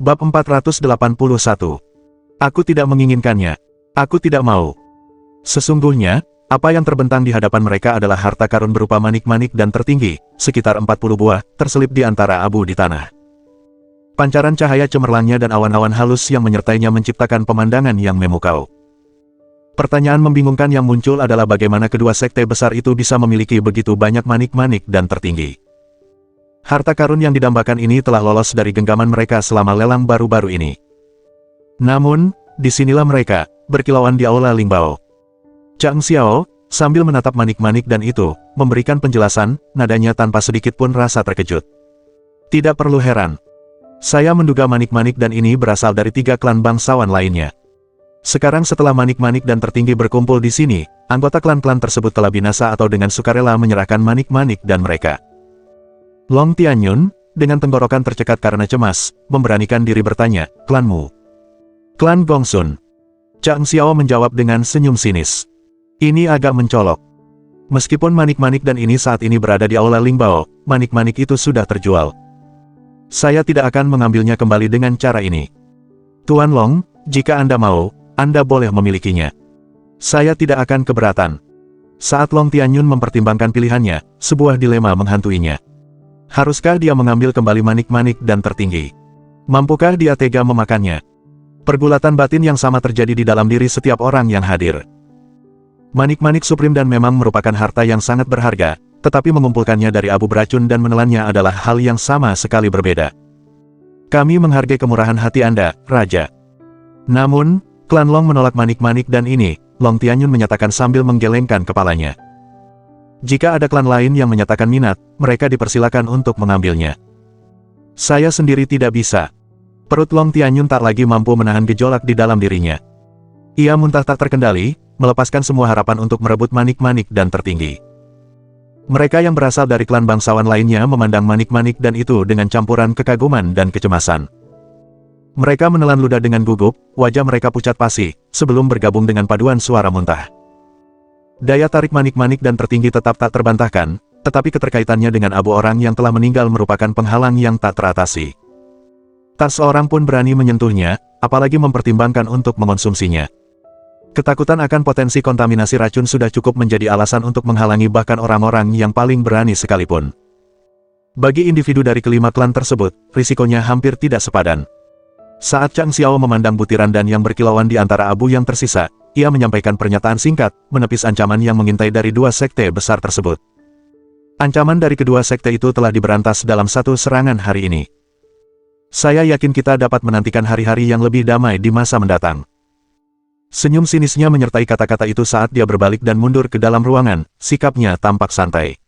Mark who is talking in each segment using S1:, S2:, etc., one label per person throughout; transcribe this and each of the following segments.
S1: Bab 481. Aku tidak menginginkannya. Aku tidak mau. Sesungguhnya, apa yang terbentang di hadapan mereka adalah harta karun berupa manik-manik dan tertinggi, sekitar 40 buah, terselip di antara abu di tanah. Pancaran cahaya cemerlangnya dan awan-awan halus yang menyertainya menciptakan pemandangan yang memukau. Pertanyaan membingungkan yang muncul adalah bagaimana kedua sekte besar itu bisa memiliki begitu banyak manik-manik dan tertinggi. Harta karun yang didambakan ini telah lolos dari genggaman mereka selama lelang baru-baru ini. Namun, disinilah mereka, berkilauan di aula Lingbao. Chang Xiao, sambil menatap manik-manik dan itu, memberikan penjelasan, nadanya tanpa sedikit pun rasa terkejut. Tidak perlu heran. Saya menduga manik-manik dan ini berasal dari 3 klan bangsawan lainnya. Sekarang setelah manik-manik dan tertinggi berkumpul di sini, anggota klan-klan tersebut telah binasa atau dengan sukarela menyerahkan manik-manik dan mereka. Long Tianyun, dengan tenggorokan tercekat karena cemas, memberanikan diri bertanya, "Klanmu?" "Klan Gongsun." Chang Xiao menjawab dengan senyum sinis. Ini agak mencolok. Meskipun manik-manik dan ini saat ini berada di aula Lingbao, manik-manik itu sudah terjual. Saya tidak akan mengambilnya kembali dengan cara ini. Tuan Long, jika Anda mau, Anda boleh memilikinya. Saya tidak akan keberatan. Saat Long Tianyun mempertimbangkan pilihannya, sebuah dilema menghantuinya. Haruskah dia mengambil kembali manik-manik dan tertinggi? Mampukah dia tega memakannya? Pergulatan batin yang sama terjadi di dalam diri setiap orang yang hadir. Manik-manik Supreme dan memang merupakan harta yang sangat berharga, tetapi mengumpulkannya dari abu beracun dan menelannya adalah hal yang sama sekali berbeda. Kami menghargai kemurahan hati Anda, Raja. Namun, klan Long menolak manik-manik dan ini, Long Tianyun menyatakan sambil menggelengkan kepalanya. Jika ada klan lain yang menyatakan minat, mereka dipersilakan untuk mengambilnya. Saya sendiri tidak bisa. Perut Long Tianyun tak lagi mampu menahan gejolak di dalam dirinya. Ia muntah tak terkendali, melepaskan semua harapan untuk merebut manik-manik dan tertinggi. Mereka yang berasal dari klan bangsawan lainnya memandang manik-manik dan itu dengan campuran kekaguman dan kecemasan. Mereka menelan ludah dengan gugup, wajah mereka pucat pasi, sebelum bergabung dengan paduan suara muntah. Daya tarik manik-manik dan tertinggi tetap tak terbantahkan, tetapi keterkaitannya dengan abu orang yang telah meninggal merupakan penghalang yang tak teratasi. Tak seorang pun berani menyentuhnya, apalagi mempertimbangkan untuk mengonsumsinya. Ketakutan akan potensi kontaminasi racun sudah cukup menjadi alasan untuk menghalangi bahkan orang-orang yang paling berani sekalipun. Bagi individu dari kelima klan tersebut, risikonya hampir tidak sepadan. Saat Chang Xiao memandang butiran dan yang berkilauan di antara abu yang tersisa, ia menyampaikan pernyataan singkat, menepis ancaman yang mengintai dari dua sekte besar tersebut. Ancaman dari kedua sekte itu telah diberantas dalam satu serangan hari ini. Saya yakin kita dapat menantikan hari-hari yang lebih damai di masa mendatang. Senyum sinisnya menyertai kata-kata itu saat dia berbalik dan mundur ke dalam ruangan, sikapnya tampak santai.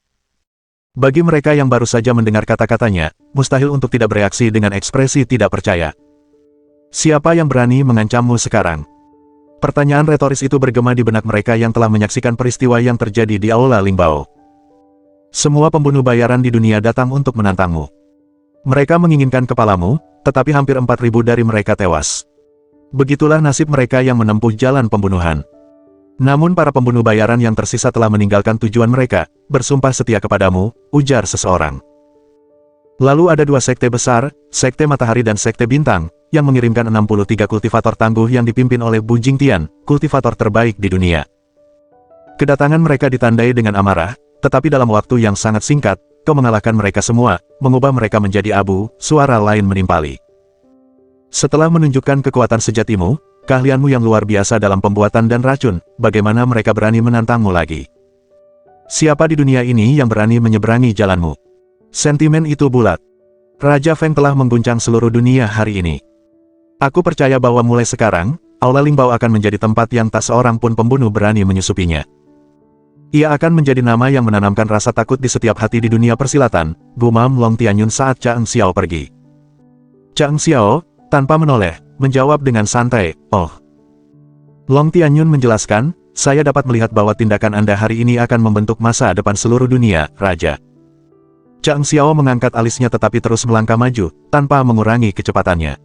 S1: Bagi mereka yang baru saja mendengar kata-katanya, mustahil untuk tidak bereaksi dengan ekspresi tidak percaya. Siapa yang berani mengancammu sekarang? Pertanyaan retoris itu bergema di benak mereka yang telah menyaksikan peristiwa yang terjadi di aula Lingbao. Semua pembunuh bayaran di dunia datang untuk menantangmu. Mereka menginginkan kepalamu, tetapi hampir 4.000 dari mereka tewas. Begitulah nasib mereka yang menempuh jalan pembunuhan. Namun para pembunuh bayaran yang tersisa telah meninggalkan tujuan mereka, bersumpah setia kepadamu, ujar seseorang. Lalu ada dua sekte besar, Sekte Matahari dan Sekte Bintang, yang mengirimkan 63 kultivator tangguh yang dipimpin oleh Bu Jingtian, kultivator terbaik di dunia. Kedatangan mereka ditandai dengan amarah, tetapi dalam waktu yang sangat singkat, kau mengalahkan mereka semua, mengubah mereka menjadi abu, suara lain menimpali. Setelah menunjukkan kekuatan sejatimu, keahlianmu yang luar biasa dalam pembuatan dan racun, bagaimana mereka berani menantangmu lagi? Siapa di dunia ini yang berani menyeberangi jalanmu? Sentimen itu bulat. Raja Feng telah mengguncang seluruh dunia hari ini. Aku percaya bahwa mulai sekarang, aula Lingbao akan menjadi tempat yang tak seorang pun pembunuh berani menyusupinya. Ia akan menjadi nama yang menanamkan rasa takut di setiap hati di dunia persilatan, gumam Long Tianyun saat Chang Xiao pergi. Chang Xiao, tanpa menoleh, menjawab dengan santai, "Oh." Long Tianyun menjelaskan, "Saya dapat melihat bahwa tindakan Anda hari ini akan membentuk masa depan seluruh dunia, Raja." Chang Xiao mengangkat alisnya tetapi terus melangkah maju, tanpa mengurangi kecepatannya.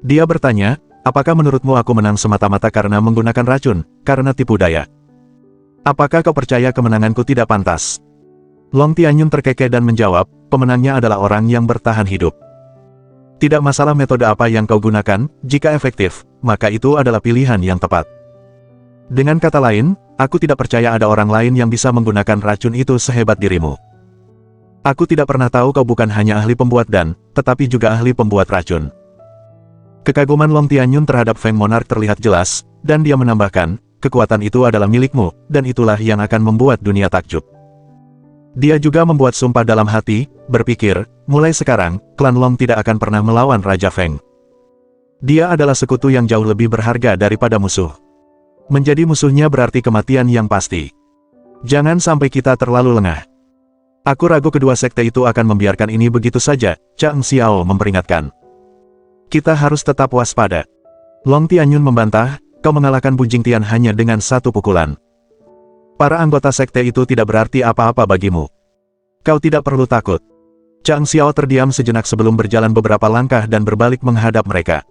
S1: Dia bertanya, "Apakah menurutmu aku menang semata-mata karena menggunakan racun, karena tipu daya? Apakah kau percaya kemenanganku tidak pantas?" Long Tianyun terkekeh dan menjawab, "Pemenangnya adalah orang yang bertahan hidup. Tidak masalah metode apa yang kau gunakan, jika efektif, maka itu adalah pilihan yang tepat. Dengan kata lain, aku tidak percaya ada orang lain yang bisa menggunakan racun itu sehebat dirimu. Aku tidak pernah tahu kau bukan hanya ahli pembuat tetapi juga ahli pembuat racun. Kekaguman Long Tianyun terhadap Feng Monarch terlihat jelas, dan dia menambahkan, kekuatan itu adalah milikmu, dan itulah yang akan membuat dunia takjub. Dia juga membuat sumpah dalam hati, berpikir, mulai sekarang, klan Long tidak akan pernah melawan Raja Feng. Dia adalah sekutu yang jauh lebih berharga daripada musuh. Menjadi musuhnya berarti kematian yang pasti. Jangan sampai kita terlalu lengah. Aku ragu kedua sekte itu akan membiarkan ini begitu saja, Chang Xiao memperingatkan. Kita harus tetap waspada. Long Tianyun membantah, kau mengalahkan Bu Jingtian hanya dengan satu pukulan. Para anggota sekte itu tidak berarti apa-apa bagimu. Kau tidak perlu takut. Chang Xiao terdiam sejenak sebelum berjalan beberapa langkah dan berbalik menghadap mereka.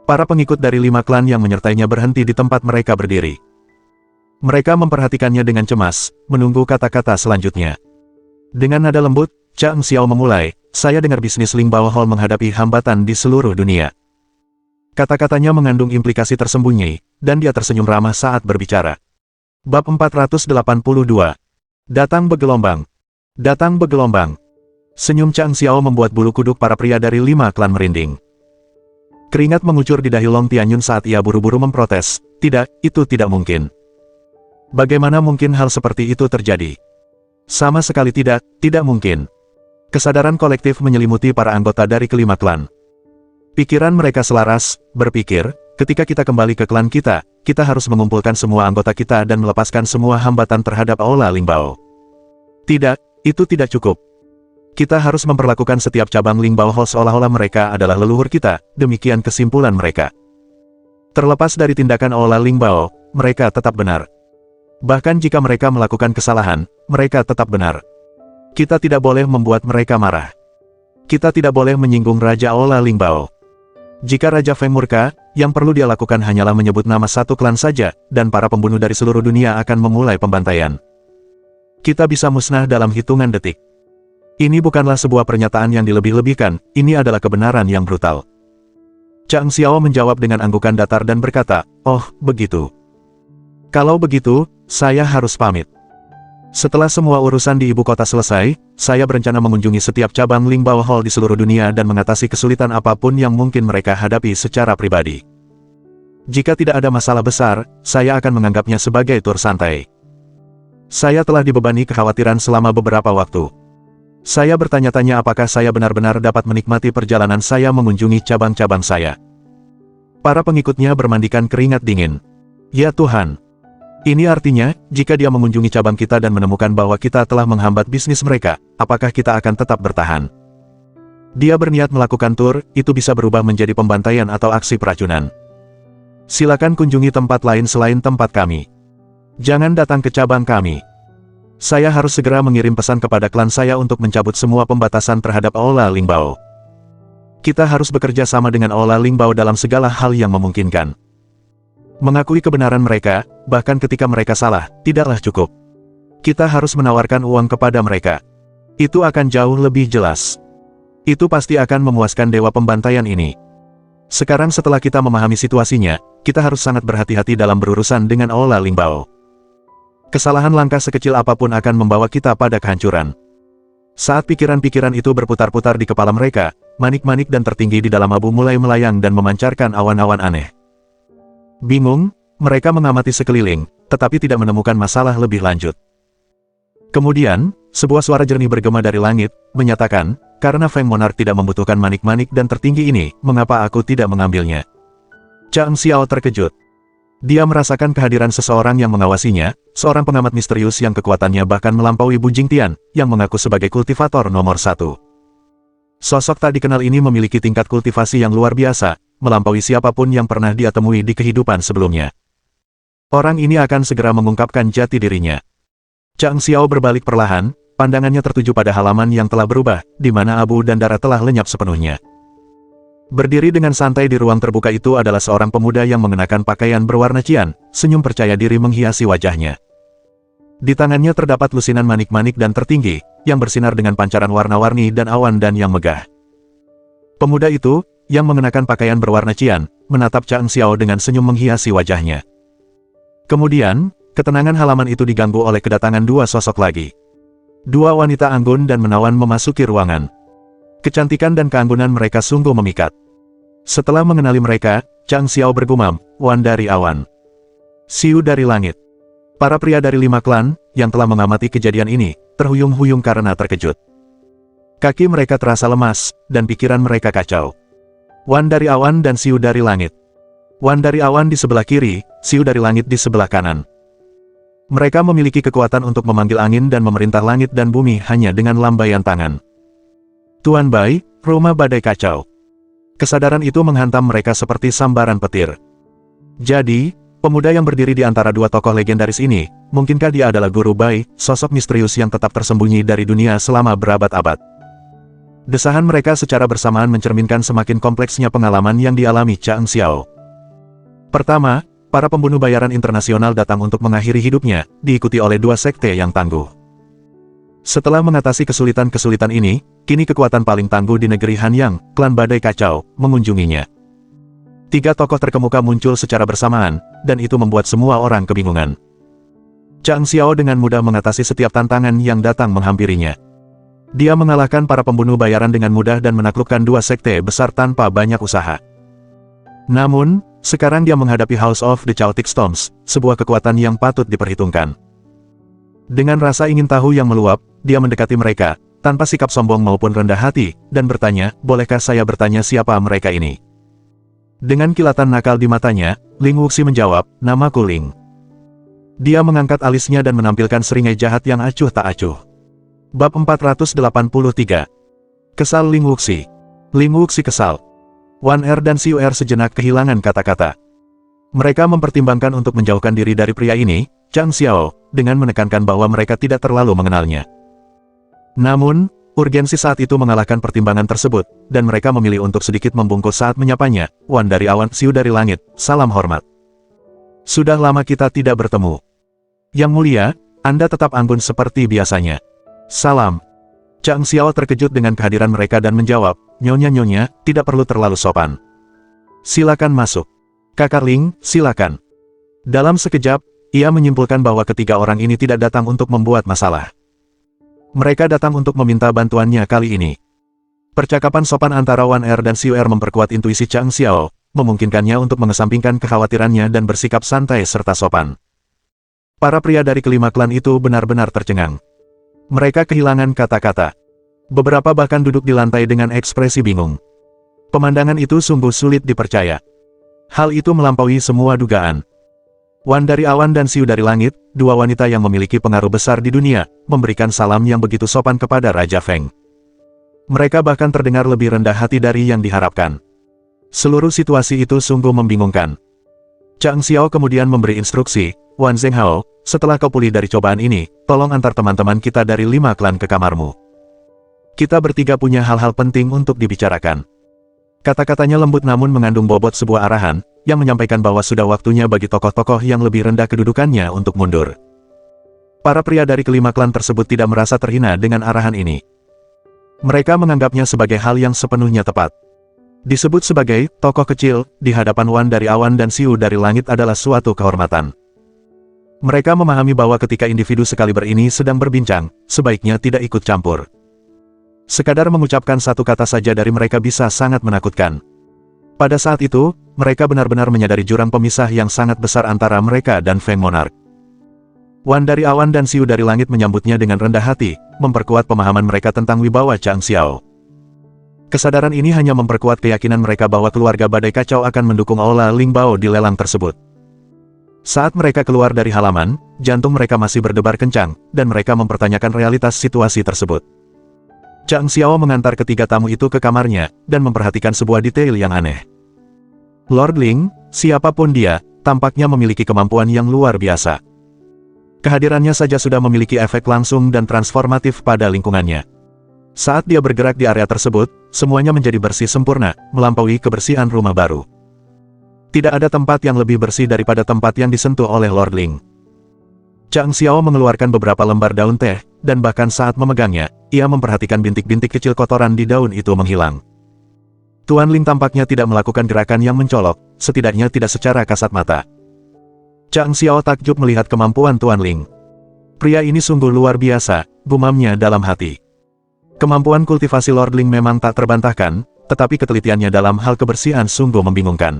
S1: Para pengikut dari 5 klan yang menyertainya berhenti di tempat mereka berdiri. Mereka memperhatikannya dengan cemas, menunggu kata-kata selanjutnya. Dengan nada lembut, Chang Xiao memulai, saya dengar bisnis Ling Bao Hall menghadapi hambatan di seluruh dunia. Kata-katanya mengandung implikasi tersembunyi, dan dia tersenyum ramah saat berbicara. Bab 482. Datang bergelombang. Datang bergelombang. Senyum Chang Xiao membuat bulu kuduk para pria dari 5 klan merinding. Keringat mengucur di dahi Long Tianyun saat ia buru-buru memprotes, tidak, itu tidak mungkin. Bagaimana mungkin hal seperti itu terjadi? Sama sekali tidak mungkin. Kesadaran kolektif menyelimuti para anggota dari kelima klan. Pikiran mereka selaras, berpikir, ketika kita kembali ke klan kita harus mengumpulkan semua anggota kita dan melepaskan semua hambatan terhadap Aula Ling Bao. Tidak, itu tidak cukup. Kita harus memperlakukan setiap cabang Ling Bao Hall seolah-olah mereka adalah leluhur kita, demikian kesimpulan mereka. Terlepas dari tindakan Aula Ling Bao, mereka tetap benar. Bahkan jika mereka melakukan kesalahan, mereka tetap benar. Kita tidak boleh membuat mereka marah. Kita tidak boleh menyinggung Raja Aula Ling Bao. Jika Raja Feng murka, yang perlu dia lakukan hanyalah menyebut nama satu klan saja, dan para pembunuh dari seluruh dunia akan memulai pembantaian. Kita bisa musnah dalam hitungan detik. Ini bukanlah sebuah pernyataan yang dilebih-lebihkan, ini adalah kebenaran yang brutal. Chang Xiao menjawab dengan anggukan datar dan berkata, oh, begitu. Kalau begitu, saya harus pamit. Setelah semua urusan di ibu kota selesai, saya berencana mengunjungi setiap cabang Ling Bao Hall di seluruh dunia dan mengatasi kesulitan apapun yang mungkin mereka hadapi secara pribadi. Jika tidak ada masalah besar, saya akan menganggapnya sebagai tur santai. Saya telah dibebani kekhawatiran selama beberapa waktu. Saya bertanya-tanya apakah saya benar-benar dapat menikmati perjalanan saya mengunjungi cabang-cabang saya. Para pengikutnya bermandikan keringat dingin. Ya Tuhan! Ini artinya, jika dia mengunjungi cabang kita dan menemukan bahwa kita telah menghambat bisnis mereka, apakah kita akan tetap bertahan? Dia berniat melakukan tur, itu bisa berubah menjadi pembantaian atau aksi peracunan. Silakan kunjungi tempat lain selain tempat kami. Jangan datang ke cabang kami. Saya harus segera mengirim pesan kepada klan saya untuk mencabut semua pembatasan terhadap Aula Ling Bao. Kita harus bekerja sama dengan Aula Ling Bao dalam segala hal yang memungkinkan. Mengakui kebenaran mereka, bahkan ketika mereka salah, tidaklah cukup. Kita harus menawarkan uang kepada mereka. Itu akan jauh lebih jelas. Itu pasti akan memuaskan dewa pembantaian ini. Sekarang setelah kita memahami situasinya, kita harus sangat berhati-hati dalam berurusan dengan Aula Ling Bao. Kesalahan langkah sekecil apapun akan membawa kita pada kehancuran. Saat pikiran-pikiran itu berputar-putar di kepala mereka, manik-manik dan tertinggi di dalam abu mulai melayang dan memancarkan awan-awan aneh. Bingung, mereka mengamati sekeliling, tetapi tidak menemukan masalah lebih lanjut. Kemudian, sebuah suara jernih bergema dari langit, menyatakan, karena Feng Monarch tidak membutuhkan manik-manik dan tertinggi ini, mengapa aku tidak mengambilnya? Chang Xiao terkejut. Dia merasakan kehadiran seseorang yang mengawasinya, seorang pengamat misterius yang kekuatannya bahkan melampaui Bu Jingtian, yang mengaku sebagai kultivator nomor 1. Sosok tak dikenal ini memiliki tingkat kultivasi yang luar biasa, melampaui siapapun yang pernah dia temui di kehidupan sebelumnya. Orang ini akan segera mengungkapkan jati dirinya. Chang Xiao berbalik perlahan, pandangannya tertuju pada halaman yang telah berubah, di mana abu dan darah telah lenyap sepenuhnya. Berdiri dengan santai di ruang terbuka itu adalah seorang pemuda yang mengenakan pakaian berwarna cian, senyum percaya diri menghiasi wajahnya. Di tangannya terdapat lusinan manik-manik dan tertinggi, yang bersinar dengan pancaran warna-warni dan awan dan yang megah. Pemuda itu, yang mengenakan pakaian berwarna cian, menatap Chang Xiao dengan senyum menghiasi wajahnya. Kemudian, ketenangan halaman itu diganggu oleh kedatangan dua sosok lagi. Dua wanita anggun dan menawan memasuki ruangan. Kecantikan dan keanggunan mereka sungguh memikat. Setelah mengenali mereka, Chang Xiao bergumam, "Wan dari awan, Xiu dari langit." Para pria dari 5 klan, yang telah mengamati kejadian ini, terhuyung-huyung karena terkejut. Kaki mereka terasa lemas, dan pikiran mereka kacau. Wan dari awan dan Xiu dari langit. Wan dari awan di sebelah kiri, Xiu dari langit di sebelah kanan. Mereka memiliki kekuatan untuk memanggil angin dan memerintah langit dan bumi hanya dengan lambaian tangan. Tuan Bai, rumah badai kacau. Kesadaran itu menghantam mereka seperti sambaran petir. Jadi, pemuda yang berdiri di antara dua tokoh legendaris ini, mungkinkah dia adalah Guru Bai, sosok misterius yang tetap tersembunyi dari dunia selama berabad-abad? Desahan mereka secara bersamaan mencerminkan semakin kompleksnya pengalaman yang dialami Chang Xiao. Pertama, para pembunuh bayaran internasional datang untuk mengakhiri hidupnya, diikuti oleh dua sekte yang tangguh. Setelah mengatasi kesulitan-kesulitan ini, kini kekuatan paling tangguh di negeri Hanyang, klan Badai Kacau, mengunjunginya. 3 tokoh terkemuka muncul secara bersamaan, dan itu membuat semua orang kebingungan. Chang Xiao dengan mudah mengatasi setiap tantangan yang datang menghampirinya. Dia mengalahkan para pembunuh bayaran dengan mudah dan menaklukkan 2 sekte besar tanpa banyak usaha. Namun, sekarang dia menghadapi House of the Chaotic Storms, sebuah kekuatan yang patut diperhitungkan. Dengan rasa ingin tahu yang meluap, dia mendekati mereka, tanpa sikap sombong maupun rendah hati, dan bertanya, "Bolehkah saya bertanya siapa mereka ini?" Dengan kilatan nakal di matanya, Ling Wuxi menjawab, "Namaku Ling." Dia mengangkat alisnya dan menampilkan seringai jahat yang acuh tak acuh. Bab 483. Kesal Ling Wuxi. Ling Wuxi kesal. Wan Er dan Xiu Er sejenak kehilangan kata-kata. Mereka mempertimbangkan untuk menjauhkan diri dari pria ini, Chang Xiao, dengan menekankan bahwa mereka tidak terlalu mengenalnya. Namun, urgensi saat itu mengalahkan pertimbangan tersebut, dan mereka memilih untuk sedikit membungkuk saat menyapanya, "Wan dari awan, Xiu dari langit, salam hormat. Sudah lama kita tidak bertemu. Yang mulia, Anda tetap anggun seperti biasanya." "Salam." Chang Xiao terkejut dengan kehadiran mereka dan menjawab, "Nyonya-nyonya, tidak perlu terlalu sopan. Silakan masuk. Kakak Ling, silakan." Dalam sekejap, ia menyimpulkan bahwa ketiga orang ini tidak datang untuk membuat masalah. Mereka datang untuk meminta bantuannya kali ini. Percakapan sopan antara Wan Er dan Xiu Er memperkuat intuisi Chang Xiao, memungkinkannya untuk mengesampingkan kekhawatirannya dan bersikap santai serta sopan. Para pria dari kelima klan itu benar-benar tercengang. Mereka kehilangan kata-kata. Beberapa bahkan duduk di lantai dengan ekspresi bingung. Pemandangan itu sungguh sulit dipercaya. Hal itu melampaui semua dugaan. Wan dari awan dan Xiu dari langit, 2 wanita yang memiliki pengaruh besar di dunia, memberikan salam yang begitu sopan kepada Raja Feng. Mereka bahkan terdengar lebih rendah hati dari yang diharapkan. Seluruh situasi itu sungguh membingungkan. Chang Xiao kemudian memberi instruksi, "Wan Zhenghao, setelah kau pulih dari cobaan ini, tolong antar teman-teman kita dari 5 klan ke kamarmu. Kita bertiga punya hal-hal penting untuk dibicarakan." Kata-katanya lembut namun mengandung bobot sebuah arahan, yang menyampaikan bahwa sudah waktunya bagi tokoh-tokoh yang lebih rendah kedudukannya untuk mundur. Para pria dari kelima klan tersebut tidak merasa terhina dengan arahan ini. Mereka menganggapnya sebagai hal yang sepenuhnya tepat. Disebut sebagai tokoh kecil di hadapan Wan dari awan dan Xiu dari langit adalah suatu kehormatan. Mereka memahami bahwa ketika individu sekaliber ini sedang berbincang, sebaiknya tidak ikut campur. Sekadar mengucapkan satu kata saja dari mereka bisa sangat menakutkan. Pada saat itu, mereka benar-benar menyadari jurang pemisah yang sangat besar antara mereka dan Feng Monarch. Wan dari awan dan Xiu dari langit menyambutnya dengan rendah hati, memperkuat pemahaman mereka tentang wibawa Chang Xiao. Kesadaran ini hanya memperkuat keyakinan mereka bahwa keluarga Badai Kacau akan mendukung Aula Ling Bao di lelang tersebut. Saat mereka keluar dari halaman, jantung mereka masih berdebar kencang, dan mereka mempertanyakan realitas situasi tersebut. Chang Xiao mengantar ketiga tamu itu ke kamarnya, dan memperhatikan sebuah detail yang aneh. Lord Ling, siapapun dia, tampaknya memiliki kemampuan yang luar biasa. Kehadirannya saja sudah memiliki efek langsung dan transformatif pada lingkungannya. Saat dia bergerak di area tersebut, semuanya menjadi bersih sempurna, melampaui kebersihan rumah baru. Tidak ada tempat yang lebih bersih daripada tempat yang disentuh oleh Lord Ling. Chang Xiao mengeluarkan beberapa lembar daun teh, dan bahkan saat memegangnya, ia memperhatikan bintik-bintik kecil kotoran di daun itu menghilang. Tuan Ling tampaknya tidak melakukan gerakan yang mencolok, setidaknya tidak secara kasat mata. Chang Xiao takjub melihat kemampuan Tuan Ling. Pria ini sungguh luar biasa, gumamnya dalam hati. Kemampuan kultivasi Lord Ling memang tak terbantahkan, tetapi ketelitiannya dalam hal kebersihan sungguh membingungkan.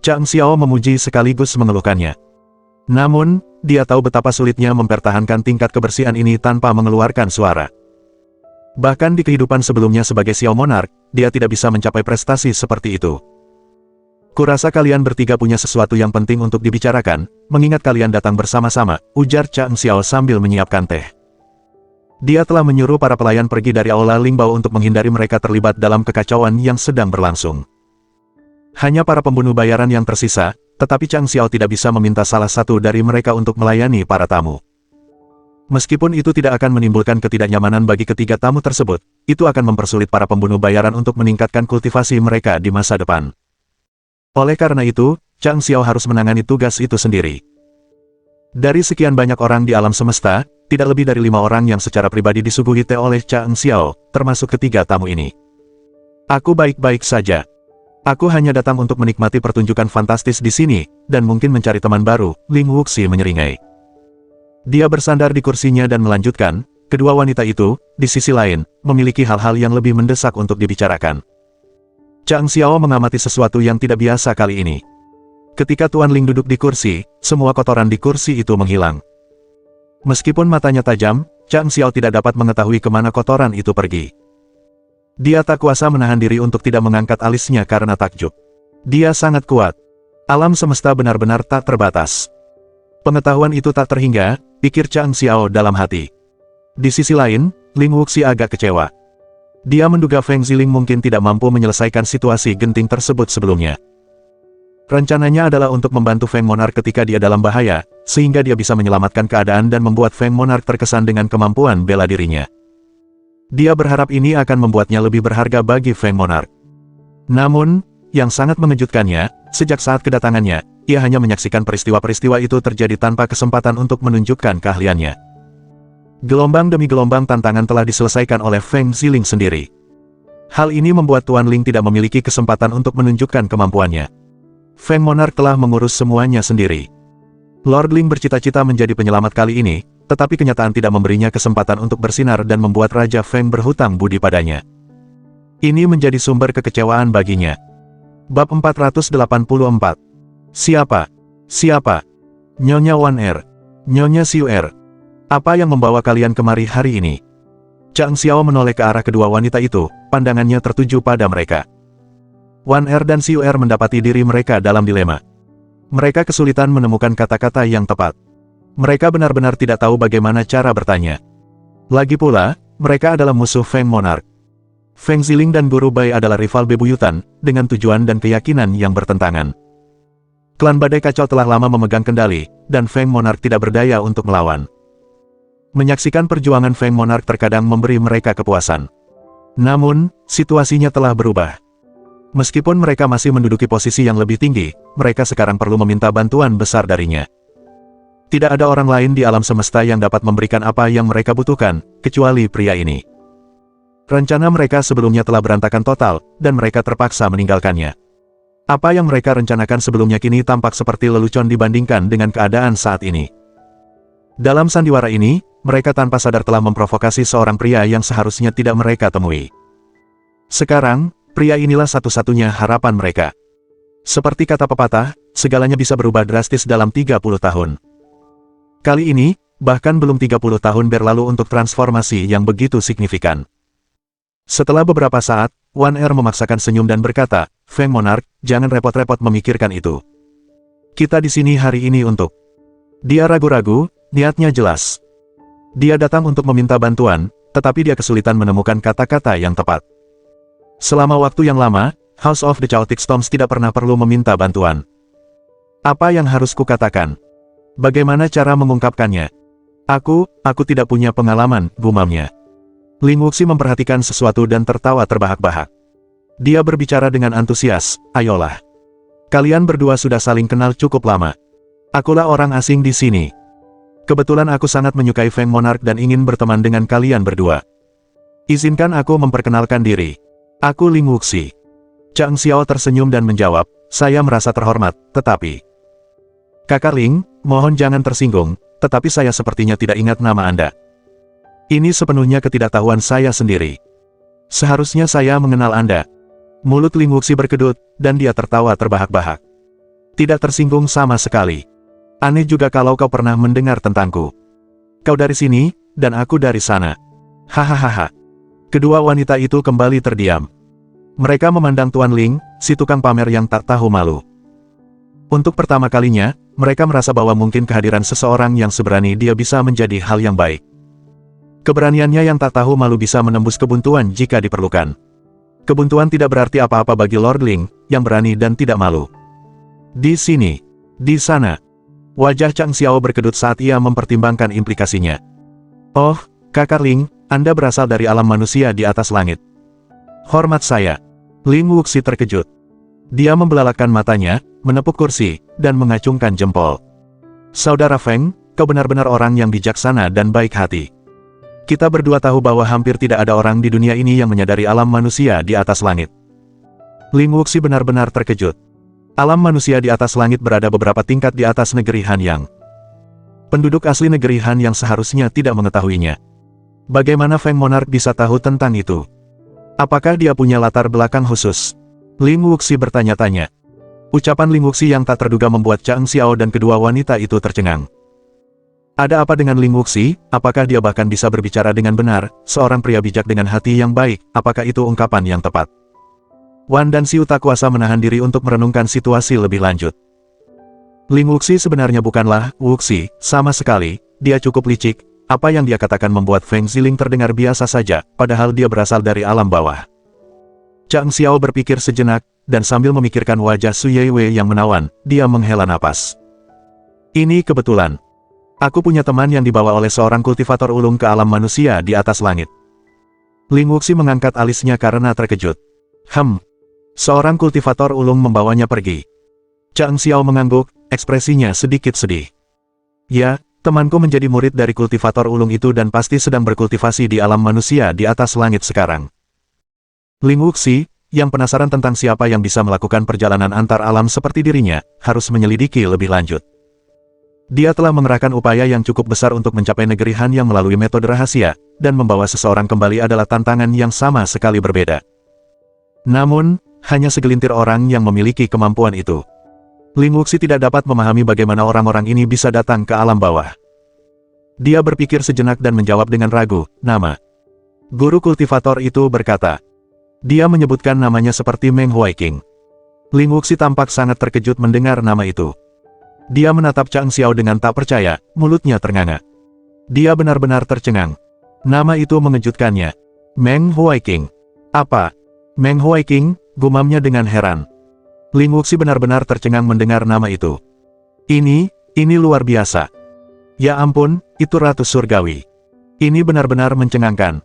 S1: Chang Xiao memuji sekaligus mengeluhkannya. Namun, dia tahu betapa sulitnya mempertahankan tingkat kebersihan ini tanpa mengeluarkan suara. Bahkan di kehidupan sebelumnya sebagai Xiao Monarch, dia tidak bisa mencapai prestasi seperti itu. Kurasa kalian bertiga punya sesuatu yang penting untuk dibicarakan, mengingat kalian datang bersama-sama, ujar Chang Xiao sambil menyiapkan teh. Dia telah menyuruh para pelayan pergi dari Aula Lingbao untuk menghindari mereka terlibat dalam kekacauan yang sedang berlangsung. Hanya para pembunuh bayaran yang tersisa, tetapi Chang Xiao tidak bisa meminta salah satu dari mereka untuk melayani para tamu. Meskipun itu tidak akan menimbulkan ketidaknyamanan bagi ketiga tamu tersebut, itu akan mempersulit para pembunuh bayaran untuk meningkatkan kultivasi mereka di masa depan. Oleh karena itu, Chang Xiao harus menangani tugas itu sendiri. Dari sekian banyak orang di alam semesta, tidak lebih dari 5 orang yang secara pribadi disuguhi teh oleh Chang Xiao, termasuk ketiga tamu ini. Aku baik-baik saja. Aku hanya datang untuk menikmati pertunjukan fantastis di sini, dan mungkin mencari teman baru, Ling Wuxi menyeringai. Dia bersandar di kursinya dan melanjutkan, kedua wanita itu, di sisi lain, memiliki hal-hal yang lebih mendesak untuk dibicarakan. Chang Xiao mengamati sesuatu yang tidak biasa kali ini. Ketika Tuan Ling duduk di kursi, semua kotoran di kursi itu menghilang. Meskipun matanya tajam, Chang Xiao tidak dapat mengetahui kemana kotoran itu pergi. Dia tak kuasa menahan diri untuk tidak mengangkat alisnya karena takjub. Dia sangat kuat. Alam semesta benar-benar tak terbatas. Pengetahuan itu tak terhingga, pikir Chang Xiao dalam hati. Di sisi lain, Ling Wuxi agak kecewa. Dia menduga Feng Ziling mungkin tidak mampu menyelesaikan situasi genting tersebut sebelumnya. Rencananya adalah untuk membantu Feng Monarch ketika dia dalam bahaya, sehingga dia bisa menyelamatkan keadaan dan membuat Feng Monarch terkesan dengan kemampuan bela dirinya. Dia berharap ini akan membuatnya lebih berharga bagi Feng Monarch. Namun, yang sangat mengejutkannya, sejak saat kedatangannya, ia hanya menyaksikan peristiwa-peristiwa itu terjadi tanpa kesempatan untuk menunjukkan keahliannya. Gelombang demi gelombang tantangan telah diselesaikan oleh Feng Ziling sendiri. Hal ini membuat Tuan Ling tidak memiliki kesempatan untuk menunjukkan kemampuannya. Feng Monarch telah mengurus semuanya sendiri. Lord Ling bercita-cita menjadi penyelamat kali ini, tetapi kenyataan tidak memberinya kesempatan untuk bersinar dan membuat Raja Feng berhutang budi padanya. Ini menjadi sumber kekecewaan baginya. Bab 484. Siapa? Siapa? Nyonya Wan Er. Nyonya Xiu Er. Apa yang membawa kalian kemari hari ini? Chang Xiao menoleh ke arah kedua wanita itu, pandangannya tertuju pada mereka. Wan Er dan Xiu Er mendapati diri mereka dalam dilema. Mereka kesulitan menemukan kata-kata yang tepat. Mereka benar-benar tidak tahu bagaimana cara bertanya. Lagi pula, mereka adalah musuh Feng Monarch. Feng Ziling dan Guru Bai adalah rival bebuyutan, dengan tujuan dan keyakinan yang bertentangan. Klan Badai Kacau telah lama memegang kendali, dan Feng Monarch tidak berdaya untuk melawan. Menyaksikan perjuangan Feng Monarch terkadang memberi mereka kepuasan. Namun, situasinya telah berubah. Meskipun mereka masih menduduki posisi yang lebih tinggi, mereka sekarang perlu meminta bantuan besar darinya. Tidak ada orang lain di alam semesta yang dapat memberikan apa yang mereka butuhkan, kecuali pria ini. Rencana mereka sebelumnya telah berantakan total, dan mereka terpaksa meninggalkannya. Apa yang mereka rencanakan sebelumnya kini tampak seperti lelucon dibandingkan dengan keadaan saat ini. Dalam sandiwara ini, mereka tanpa sadar telah memprovokasi seorang pria yang seharusnya tidak mereka temui. Sekarang, pria inilah satu-satunya harapan mereka. Seperti kata pepatah, segalanya bisa berubah drastis dalam 30 tahun. Kali ini, bahkan belum 30 tahun berlalu untuk transformasi yang begitu signifikan. Setelah beberapa saat, Wan Er memaksakan senyum dan berkata, Feng Monarch, jangan repot-repot memikirkan itu. Kita di sini hari ini untuk... Dia ragu-ragu, niatnya jelas. Dia datang untuk meminta bantuan, tetapi dia kesulitan menemukan kata-kata yang tepat. Selama waktu yang lama, House of the Chaotic Storms tidak pernah perlu meminta bantuan. Apa yang harus kukatakan? Bagaimana cara mengungkapkannya? Aku tidak punya pengalaman, gumamnya. Ling Wuxi memperhatikan sesuatu dan tertawa terbahak-bahak. Dia berbicara dengan antusias, ayolah. Kalian berdua sudah saling kenal cukup lama. Akulah orang asing di sini. Kebetulan aku sangat menyukai Feng Monarch dan ingin berteman dengan kalian berdua. Izinkan aku memperkenalkan diri. Aku Ling Wuxi. Chang Xiao tersenyum dan menjawab, saya merasa terhormat, tetapi... Kakak Ling, mohon jangan tersinggung, tetapi saya sepertinya tidak ingat nama Anda. Ini sepenuhnya ketidaktahuan saya sendiri. Seharusnya saya mengenal Anda. Mulut Ling Wuxi berkedut, dan dia tertawa terbahak-bahak. Tidak tersinggung sama sekali. Aneh juga kalau kau pernah mendengar tentangku. Kau dari sini, dan aku dari sana. Hahaha. Kedua wanita itu kembali terdiam. Mereka memandang Tuan Ling, si tukang pamer yang tak tahu malu. Untuk pertama kalinya, mereka merasa bahwa mungkin kehadiran seseorang yang seberani dia bisa menjadi hal yang baik. Keberaniannya yang tak tahu malu bisa menembus kebuntuan jika diperlukan. Kebuntuan tidak berarti apa-apa bagi Lord Ling, yang berani dan tidak malu. Di sini, di sana. Wajah Chang Xiao berkedut saat ia mempertimbangkan implikasinya. Oh, Kakak Ling, Anda berasal dari alam manusia di atas langit. Hormat saya. Ling Wuxi terkejut. Dia membelalakan matanya, menepuk kursi, dan mengacungkan jempol. Saudara Feng, kau benar-benar orang yang bijaksana dan baik hati. Kita berdua tahu bahwa hampir tidak ada orang di dunia ini yang menyadari alam manusia di atas langit. Ling Wuxi benar-benar terkejut. Alam manusia di atas langit berada beberapa tingkat di atas negeri Hanyang. Penduduk asli negeri Hanyang seharusnya tidak mengetahuinya. Bagaimana Feng Monarch bisa tahu tentang itu? Apakah dia punya latar belakang khusus? Ling Wuxi bertanya-tanya. Ucapan Ling Wuxi yang tak terduga membuat Chang Xiao dan kedua wanita itu tercengang. Ada apa dengan Ling Wuxi? Apakah dia bahkan bisa berbicara dengan benar, seorang pria bijak dengan hati yang baik, apakah itu ungkapan yang tepat? Wan dan Xiu tak kuasa menahan diri untuk merenungkan situasi lebih lanjut. Ling Wuxi sebenarnya bukanlah Wuxi, sama sekali, dia cukup licik. Apa yang dia katakan membuat Feng Ziling terdengar biasa saja, padahal dia berasal dari alam bawah. Chang Xiao berpikir sejenak, dan sambil memikirkan wajah Su Yeiwei yang menawan, dia menghela napas. Ini kebetulan. Aku punya teman yang dibawa oleh seorang kultivator ulung ke alam manusia di atas langit. Ling Wuxi mengangkat alisnya karena terkejut. Seorang kultivator ulung membawanya pergi. Chang Xiao mengangguk, ekspresinya sedikit sedih. Ya, temanku menjadi murid dari kultivator ulung itu dan pasti sedang berkultivasi di alam manusia di atas langit sekarang. Ling Wuxi, yang penasaran tentang siapa yang bisa melakukan perjalanan antar alam seperti dirinya, harus menyelidiki lebih lanjut. Dia telah mengerahkan upaya yang cukup besar untuk mencapai negeri Han yang melalui metode rahasia, dan membawa seseorang kembali adalah tantangan yang sama sekali berbeda. Namun, hanya segelintir orang yang memiliki kemampuan itu. Ling Wuxi tidak dapat memahami bagaimana orang-orang ini bisa datang ke alam bawah. Dia berpikir sejenak dan menjawab dengan ragu, nama. Guru kultivator itu berkata. Dia menyebutkan namanya seperti Meng Huaiqing. Ling Wuxi tampak sangat terkejut mendengar nama itu. Dia menatap Chang Xiao dengan tak percaya, mulutnya ternganga. Dia benar-benar tercengang. Nama itu mengejutkannya. Meng Huaiqing. Apa? Meng Huaiqing, gumamnya dengan heran. Ling Wuxi benar-benar tercengang mendengar nama itu. Ini luar biasa. Ya ampun, itu Ratu Surgawi. Ini benar-benar mencengangkan.